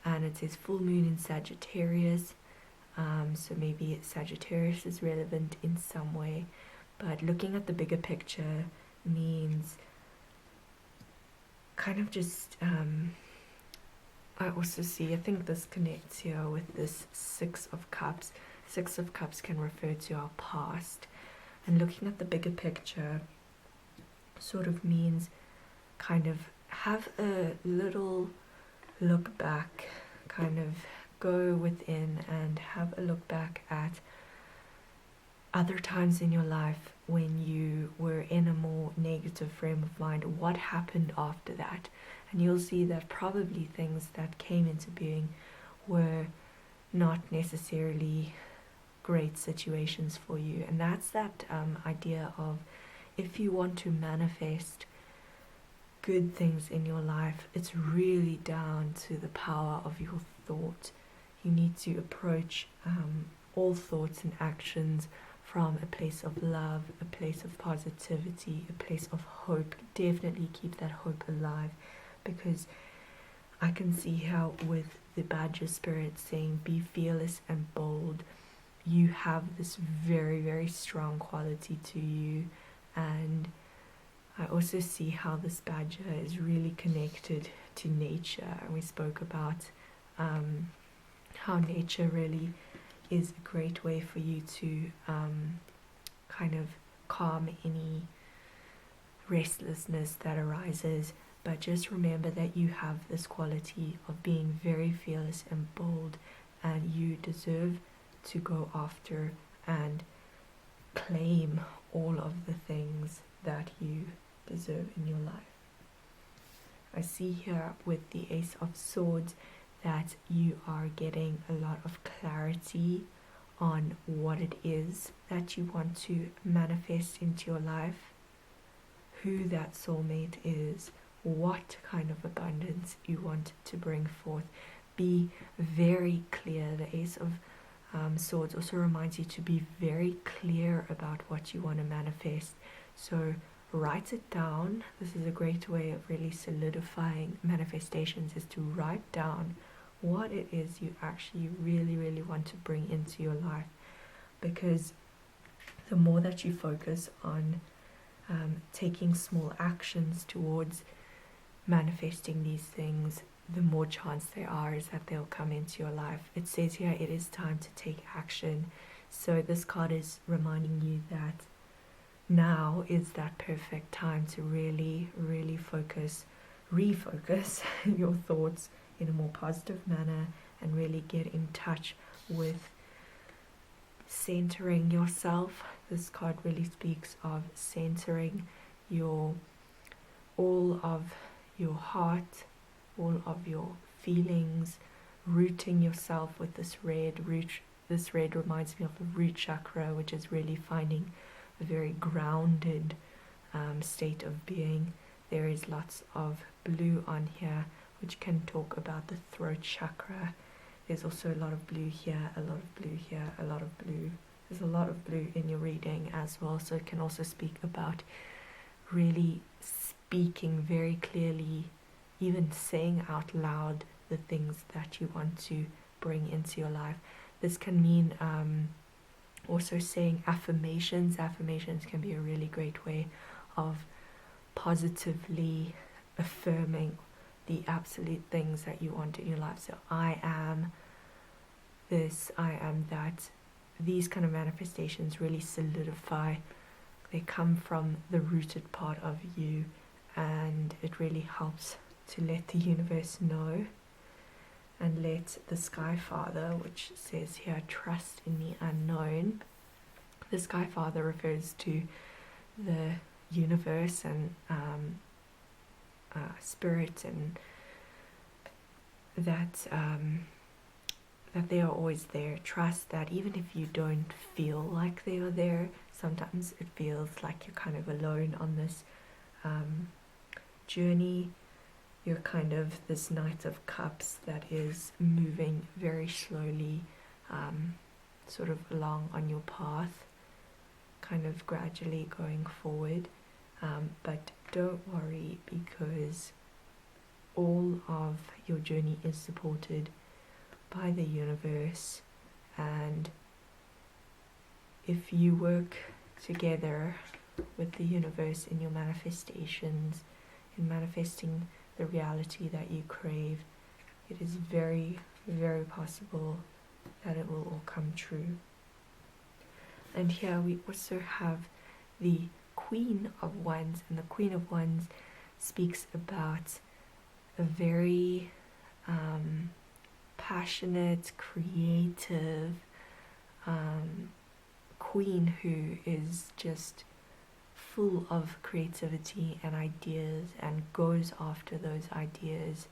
and it says full moon in Sagittarius, so maybe Sagittarius is relevant in some way, but looking at the bigger picture means kind of just I also see, I think this connects here with this Six of Cups. Six of Cups can refer to our past, and looking at the bigger picture sort of means kind of have a little look back, kind of go within and have a look back at other times in your life when you were in a more negative frame of mind. What happened after that? And you'll see that probably things that came into being were not necessarily great situations for you. And that's that idea of, if you want to manifest good things in your life, it's really down to the power of your thought. You need to approach all thoughts and actions from a place of love, a place of positivity, a place of hope. Definitely keep that hope alive, because I can see how with the Badger Spirit saying be fearless and bold, you have this very, very strong quality to you. And I also see how this badger is really connected to nature, and we spoke about how nature really is a great way for you to kind of calm any restlessness that arises. But just remember that you have this quality of being very fearless and bold, and you deserve to go after and claim all of the things that you deserve in your life. I see here with the Ace of Swords that you are getting a lot of clarity on what it is that you want to manifest into your life, who that soulmate is, what kind of abundance you want to bring forth. Be very clear. The Ace of Swords also reminds you to be very clear about what you want to manifest. So write it down. This is a great way of really solidifying manifestations, is to write down what it is you actually really, really want to bring into your life. Because the more that you focus on taking small actions towards manifesting these things, the more chance there are is that they'll come into your life. It says here it is time to take action. So this card is reminding you that now is that perfect time to really, really refocus your thoughts, in a more positive manner and really get in touch with centering yourself. This card really speaks of centering all of your heart, all of your feelings, rooting yourself with this red. This red reminds me of the root chakra, which is really finding a very grounded state of being. There is lots of blue on here, which can talk about the throat chakra. There's also a lot of blue here, a lot of blue here, a lot of blue. There's a lot of blue in your reading as well, so it can also speak about really speaking very clearly, even saying out loud the things that you want to bring into your life. This can mean also saying affirmations. Affirmations can be a really great way of positively affirming the absolute things that you want in your life. So I am this, I am that. These kind of manifestations really solidify. They come from the rooted part of you, and it really helps to let the universe know, and let the Sky Father, which says here, trust in the unknown. The Sky Father refers to the universe and spirit, and that they are always there. Trust that even if you don't feel like they are there, sometimes it feels like you're kind of alone on this journey. You're kind of this Knight of Cups that is moving very slowly, sort of along on your path, kind of gradually going forward. But don't worry, because all of your journey is supported by the universe, and if you work together with the universe in your manifestations, in manifesting the reality that you crave, it is very, very possible that it will all come true. And here we also have the Queen of Wands, and the Queen of Wands speaks about a very passionate, creative queen who is just full of creativity and ideas and goes after those ideas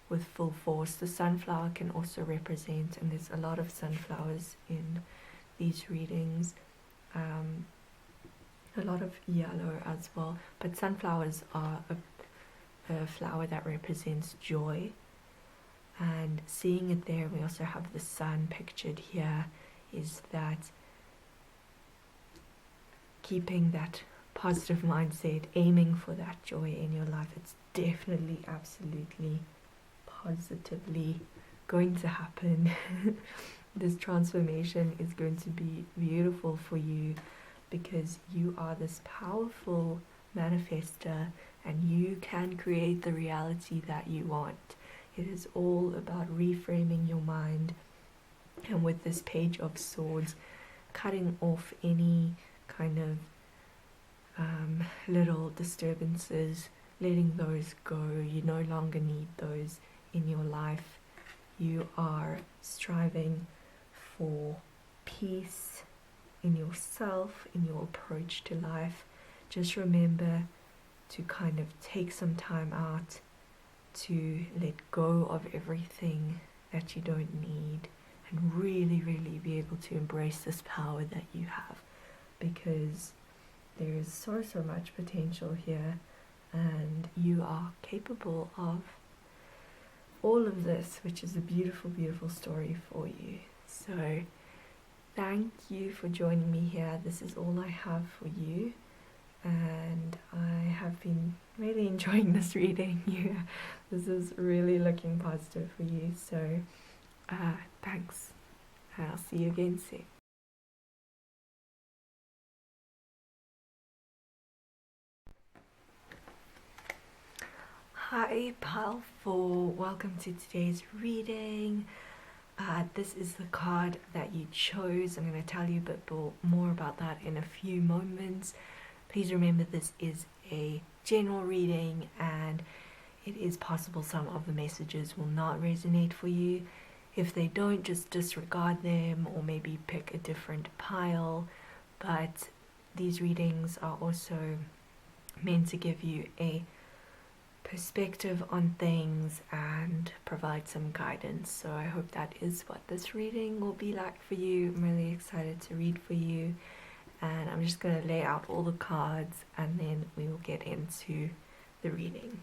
with full force. The sunflower can also represent, and there's a lot of sunflowers in these readings, a lot of yellow as well, but sunflowers are a flower that represents joy. And seeing it there, we also have the sun pictured here, is that keeping that positive mindset, aiming for that joy in your life. It's definitely, absolutely, positively going to happen. This transformation is going to be beautiful for you, because you are this powerful manifester and you can create the reality that you want. It is all about reframing your mind, and with this Page of Swords, cutting off any kind of little disturbances, letting those go. You no longer need those in your life. You are striving for peace in yourself, in your approach to life. Just remember to kind of take some time out to let go of everything that you don't need, and really, really be able to embrace this power that you have, because there is so much potential here, and you are capable of all of this, which is a beautiful, beautiful story for you. So thank you for joining me here. This is all I have for you, and I have been really enjoying this reading. This is really looking positive for you, so thanks. I'll see you again soon. Hi Pile 4, welcome to today's reading. This is the card that you chose. I'm going to tell you a bit more about that in a few moments. Please remember, this is a general reading, and it is possible some of the messages will not resonate for you. If they don't, just disregard them or maybe pick a different pile. But these readings are also meant to give you a perspective on things and provide some guidance. So I hope that is what this reading will be like for you. I'm really excited to read for you, and I'm just going to lay out all the cards and then we will get into the reading.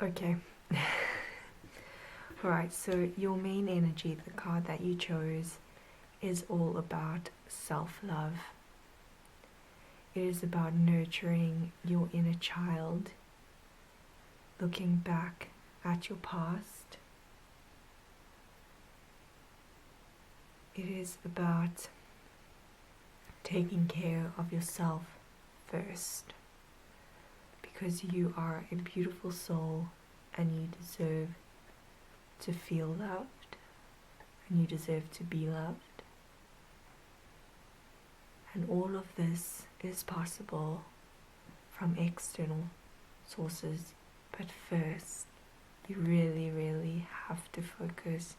Okay. Alright, so your main energy, the card that you chose, is all about self-love. It is about nurturing your inner child, looking back at your past. It is about taking care of yourself first, because you are a beautiful soul and you deserve to feel loved and you deserve to be loved. And all of this is possible from external sources, but first you really, really have to focus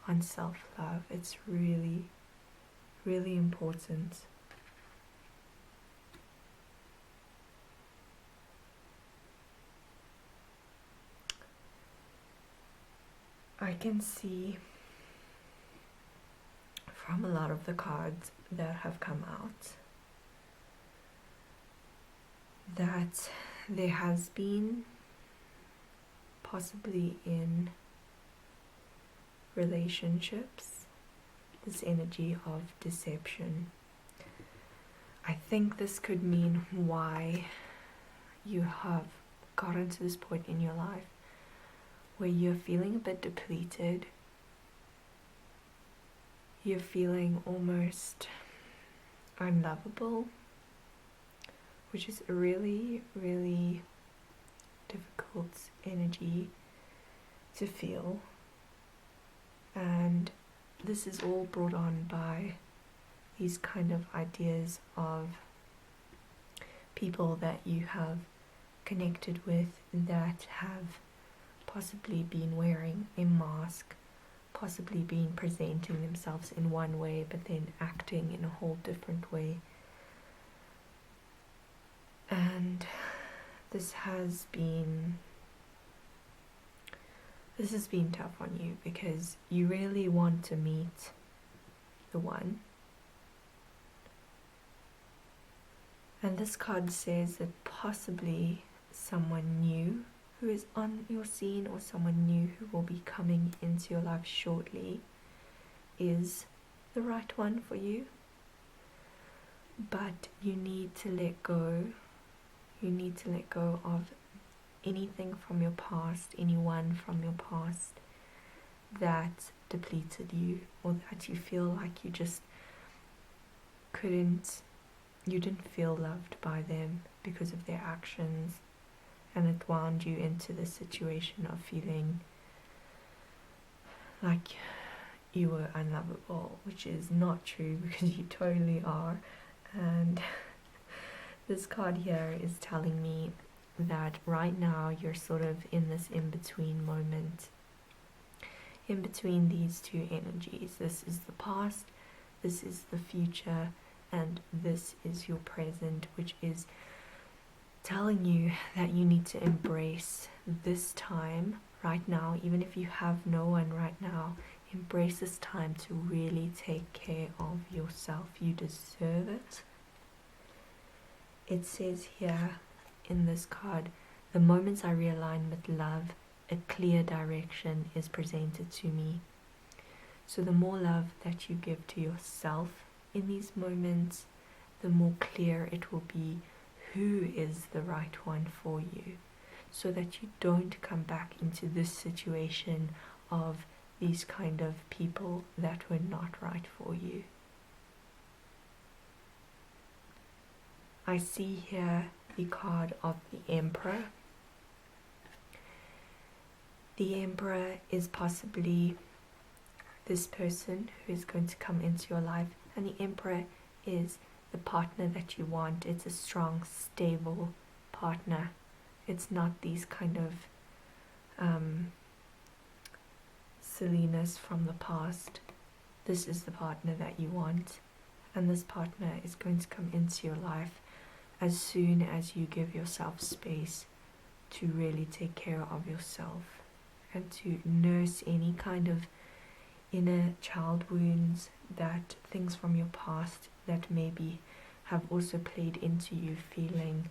on self-love. It's really, really important. I can see from a lot of the cards that have come out that there has been, possibly in relationships, this energy of deception. I think this could mean why you have gotten to this point in your life where you're feeling a bit depleted. You're feeling almost unlovable, which is a really, really difficult energy to feel. And this is all brought on by these kind of ideas of people that you have connected with that have possibly been wearing a mask, possibly been presenting themselves in one way but then acting in a whole different way. And this has been tough on you because you really want to meet the one. And this card says that possibly someone new who is on your scene, or someone new who will be coming into your life shortly, is the right one for you. But you need to let go. You need to let go of anything from your past, anyone from your past that depleted you, or that you feel like you just you didn't feel loved by them because of their actions, and it wound you into this situation of feeling like you were unlovable, which is not true because you totally are. And this card here is telling me that right now you're sort of in this in-between moment, in between these two energies. This is the past, this is the future, and this is your present, which is telling you that you need to embrace this time right now. Even if you have no one right now, embrace this time to really take care of yourself. You deserve it. It says here in this card, the moments I realign with love, a clear direction is presented to me. So the more love that you give to yourself in these moments, the more clear it will be who is the right one for you, so that you don't come back into this situation of these kind of people that were not right for you. I see here the card of the Emperor. The Emperor is possibly this person who is going to come into your life, and the Emperor is the partner that you want. It's a strong, stable partner. It's not these kind of silliness from the past. This is the partner that you want, and this partner is going to come into your life as soon as you give yourself space to really take care of yourself and to nurse any kind of inner child wounds, that things from your past that maybe have also played into you feeling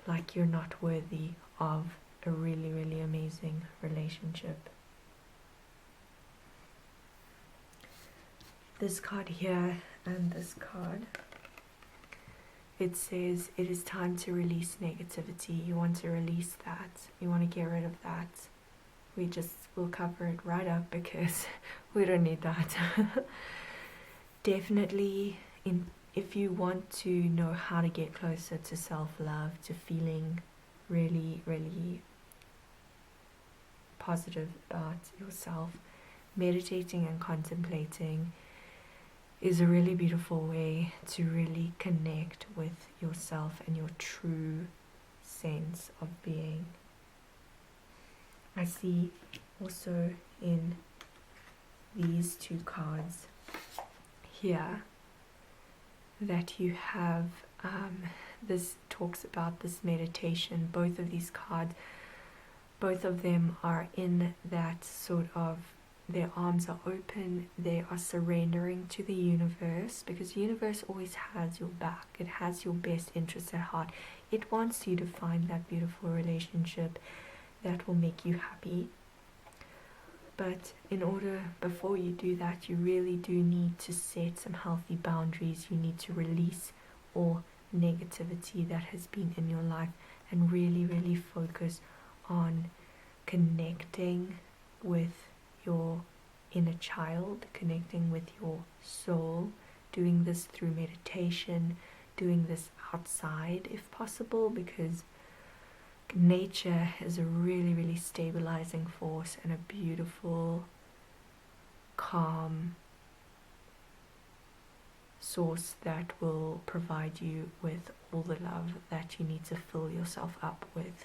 like you're not worthy of a really, really amazing relationship. This card here and this card, it says it is time to release negativity. You want to release that. You want to get rid of that. We'll cover it right up because we don't need that. Definitely, if you want to know how to get closer to self-love, to feeling really, really positive about yourself, meditating and contemplating is a really beautiful way to really connect with yourself and your true sense of being. I see also in these two cards here that you have this talks about this meditation. Both of these cards, both of them are in that sort of, their arms are open, they are surrendering to the universe, because the universe always has your back. It has your best interests at heart. It wants you to find that beautiful relationship that will make you happy. But before you do that, you really do need to set some healthy boundaries. You need to release all negativity that has been in your life and really, really focus on connecting with your inner child, connecting with your soul, doing this through meditation, doing this outside if possible, because nature is a really, really stabilizing force and a beautiful, calm source that will provide you with all the love that you need to fill yourself up with.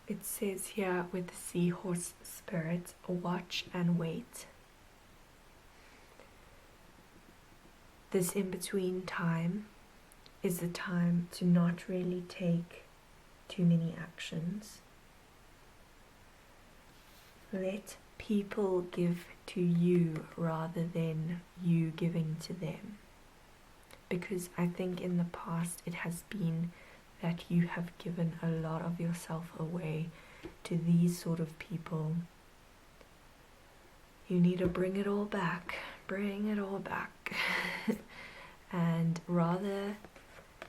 It says here with the seahorse spirit, watch and wait. this in-between time is the time to not really take too many actions. Let people give to you rather than you giving to them. Because I think in the past it has been that you have given a lot of yourself away to these sort of people. You need to bring it all back. Bring it all back. And rather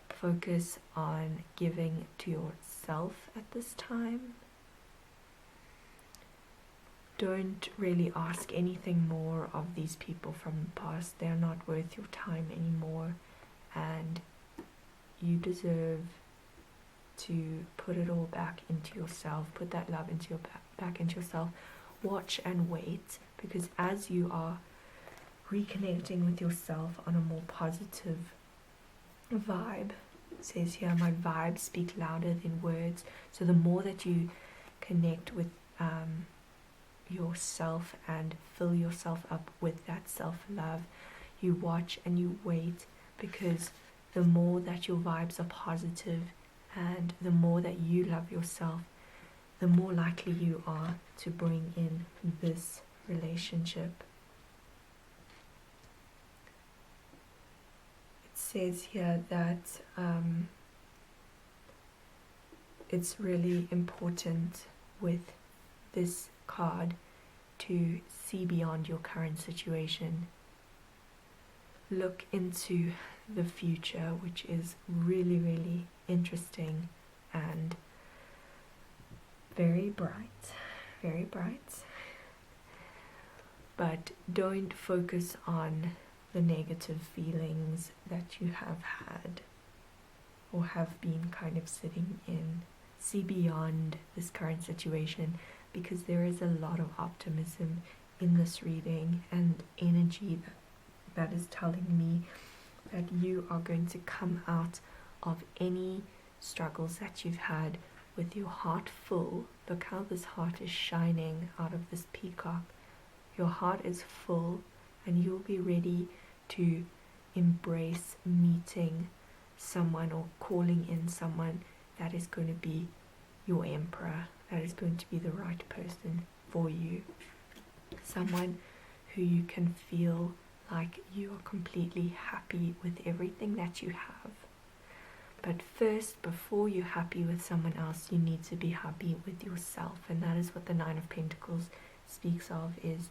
focus on giving to yourself at this time. Don't really ask anything more of these people from the past. They're not worth your time anymore, and you deserve to put it all back into yourself. Put that love into your back into yourself. Watch and wait, because as you are reconnecting with yourself on a more positive vibe, it says here, my vibes speak louder than words. So the more that you connect with yourself and fill yourself up with that self-love, you watch and you wait, because the more that your vibes are positive and the more that you love yourself, the more likely you are to bring in this relationship. It says here that it's really important with this card to see beyond your current situation. Look into the future, which is really, really interesting and very bright, very bright. But don't focus on the negative feelings that you have had or have been kind of sitting in. See beyond this current situation, because there is a lot of optimism in this reading and energy that is telling me that you are going to come out of any struggles that you've had with your heart full. Look how this heart is shining out of this peacock. Your heart is full, and you'll be ready to embrace meeting someone or calling in someone that is going to be your emperor, that is going to be the right person for you. Someone who you can feel like you are completely happy with everything that you have. But first, before you're happy with someone else, you need to be happy with yourself. And that is what the Nine of Pentacles speaks of, is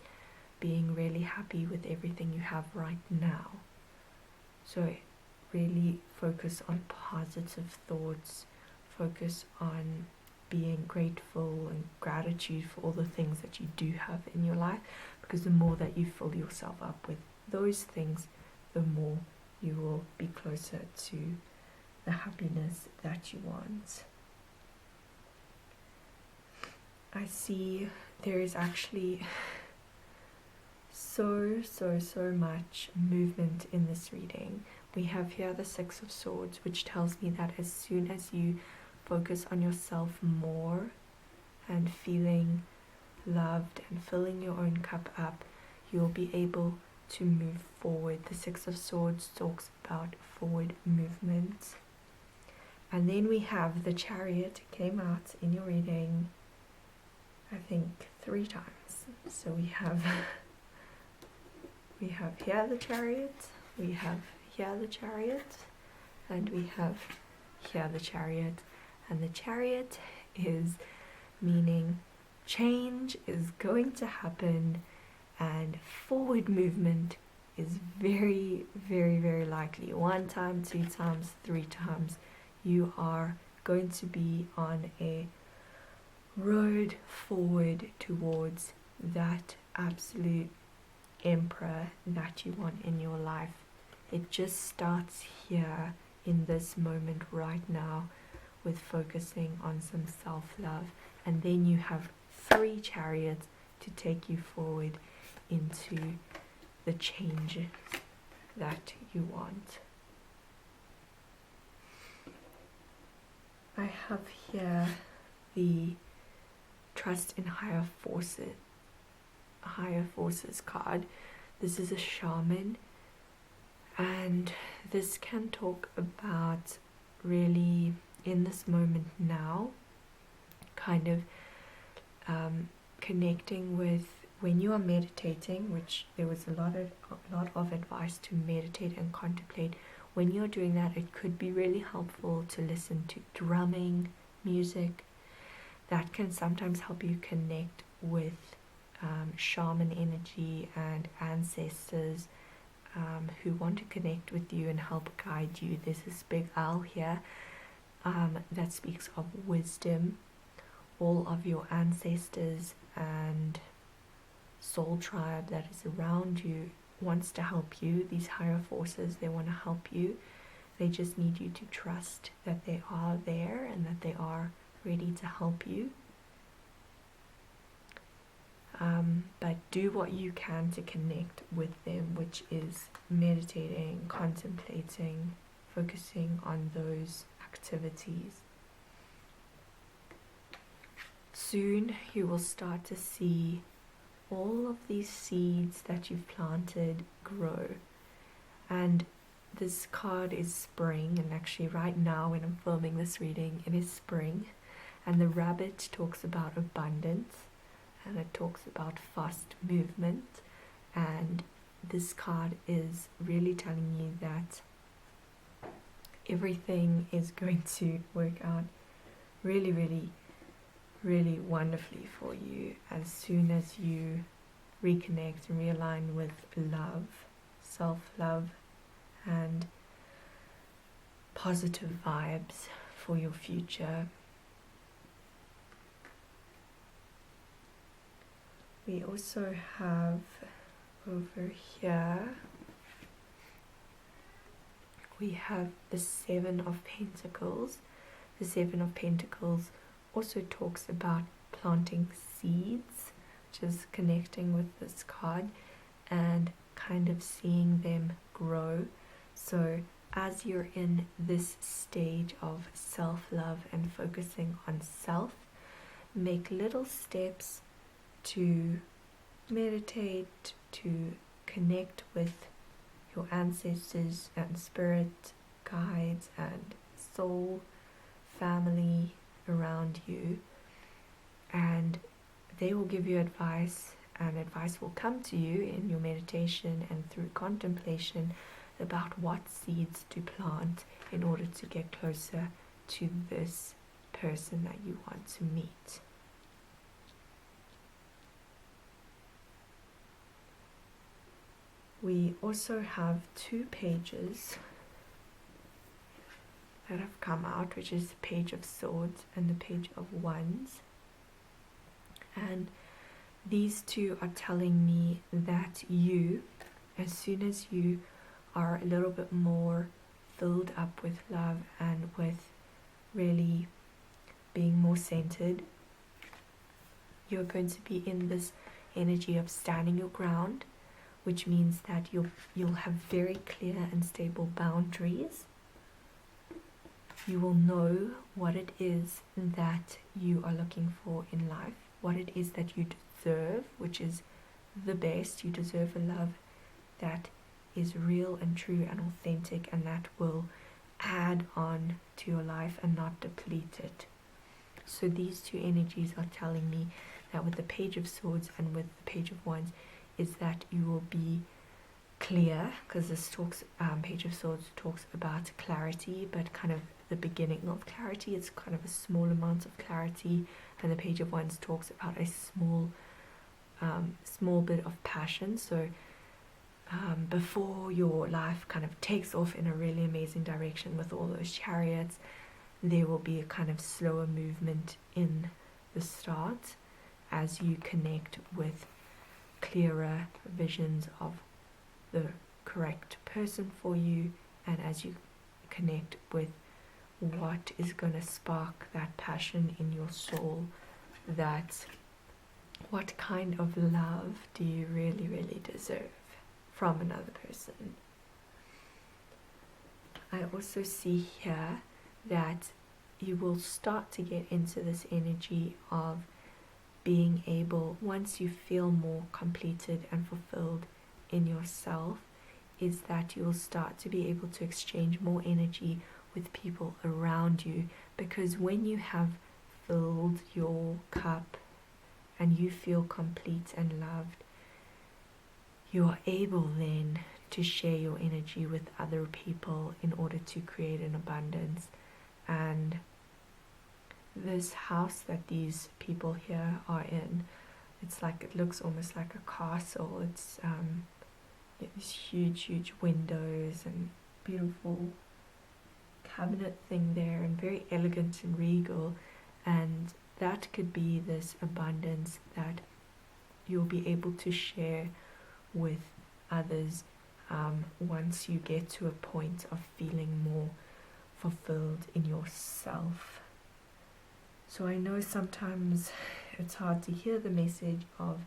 being really happy with everything you have right now. So really focus on positive thoughts, focus on being grateful and gratitude for all the things that you do have in your life, because the more that you fill yourself up with those things, the more you will be closer to the happiness that you want. I see there is actually so much movement in this reading. We have here the Six of Swords, which tells me that as soon as you focus on yourself more and feeling loved and filling your own cup up, you'll be able to move forward. The Six of Swords talks about forward movement. And then we have the Chariot. It came out in your reading, I think, 3 times. So we have here the Chariot, we have here the Chariot, and we have here the Chariot. And the Chariot is meaning change is going to happen, and forward movement is very, very, very likely. 1 time, 2 times, 3 times. You are going to be on a road forward towards that absolute emperor that you want in your life. It just starts here in this moment right now with focusing on some self-love, and then you have 3 chariots to take you forward into the change that you want. I have here the Trust in Higher Forces card. This is a shaman, And this can talk about really in this moment now, kind of connecting with when you are meditating, which there was a lot of advice to meditate and contemplate. When you're doing that, it could be really helpful to listen to drumming music. That can sometimes help you connect with shaman energy and ancestors who want to connect with you and help guide you. There's this big owl here that speaks of wisdom. All of your ancestors and soul tribe that is around you wants to help you. These higher forces, they want to help you. They just need you to trust that they are there and that they are ready to help you. But do what you can to connect with them, which is meditating, contemplating, focusing on those activities. Soon you will start to see all of these seeds that you've planted grow. And this card is spring, and actually right now when I'm filming this reading, it is spring. And the rabbit talks about abundance, and it talks about fast movement. And this card is really telling you that everything is going to work out really, really, really wonderfully for you as soon as you reconnect and realign with love, self-love, and positive vibes for your future. We also have over here, we have the Seven of Pentacles. The Seven of Pentacles also talks about planting seeds, which is connecting with this card and kind of seeing them grow. So as you're in this stage of self-love and focusing on self, make little steps to meditate, to connect with your ancestors and spirit guides and soul family around you, and they will give you advice, and advice will come to you in your meditation and through contemplation about what seeds to plant in order to get closer to this person that you want to meet. We also have two pages that have come out, which is the Page of Swords and the Page of Wands. And these two are telling me that you, as soon as you are a little bit more filled up with love and with really being more centered, you're going to be in this energy of standing your ground, which means that you'll have very clear and stable boundaries. You will know what it is that you are looking for in life, what it is that you deserve, which is the best. You deserve a love that is real and true and authentic, and that will add on to your life and not deplete it. So these two energies are telling me that with the Page of Swords and with the Page of Wands is that you will be clear, because this talks, Page of Swords talks about clarity, but kind of the beginning of clarity. It's kind of a small amount of clarity, and the Page of Wands talks about a small bit of passion. So before your life kind of takes off in a really amazing direction with all those chariots, there will be a kind of slower movement in the start as you connect with clearer visions of the correct person for you, and as you connect with what is going to spark that passion in your soul, that what kind of love do you really, really deserve from another person. I also see here that you will start to get into this energy of being able, once you feel more completed and fulfilled in yourself, is that you'll start to be able to exchange more energy with people around you, because when you have filled your cup and you feel complete and loved, you are able then to share your energy with other people in order to create an abundance. And this house that these people here are in, it's like, it looks almost like a castle. It's these huge windows and beautiful cabinet thing there, and very elegant and regal. And that could be this abundance that you'll be able to share with others once you get to a point of feeling more fulfilled in yourself. So I know sometimes it's hard to hear the message of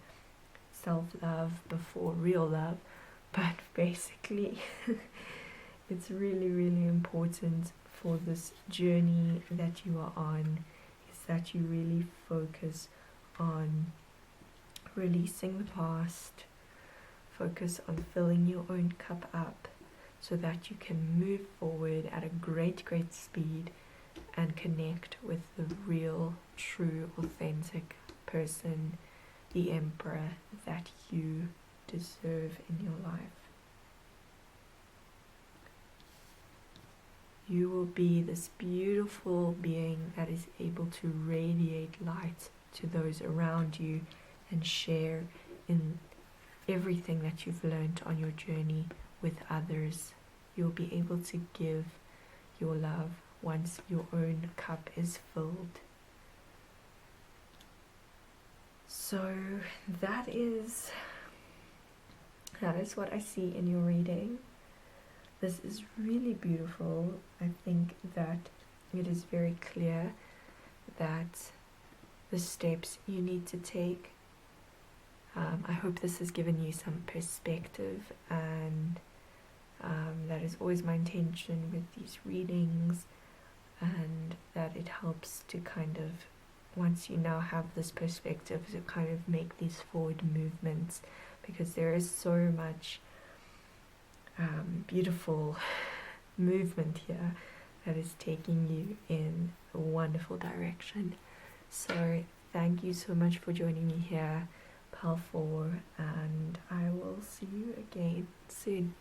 self-love before real love, but basically it's really important for this journey that you are on, is that you really focus on releasing the past, focus on filling your own cup up so that you can move forward at a great speed and connect with the real, true, authentic person, the emperor that you deserve in your life. You will be this beautiful being that is able to radiate light to those around you and share in everything that you've learned on your journey with others. You'll be able to give your love once your own cup is filled. So that is what I see in your reading. This is really beautiful. I think that it is very clear that the steps you need to take. I hope this has given you some perspective, and that is always my intention with these readings, and that it helps to kind of, once you now have this perspective, to kind of make these forward movements, because there is so much beautiful movement here that is taking you in a wonderful direction. So thank you so much for joining me here, Pal 4, and I will see you again soon.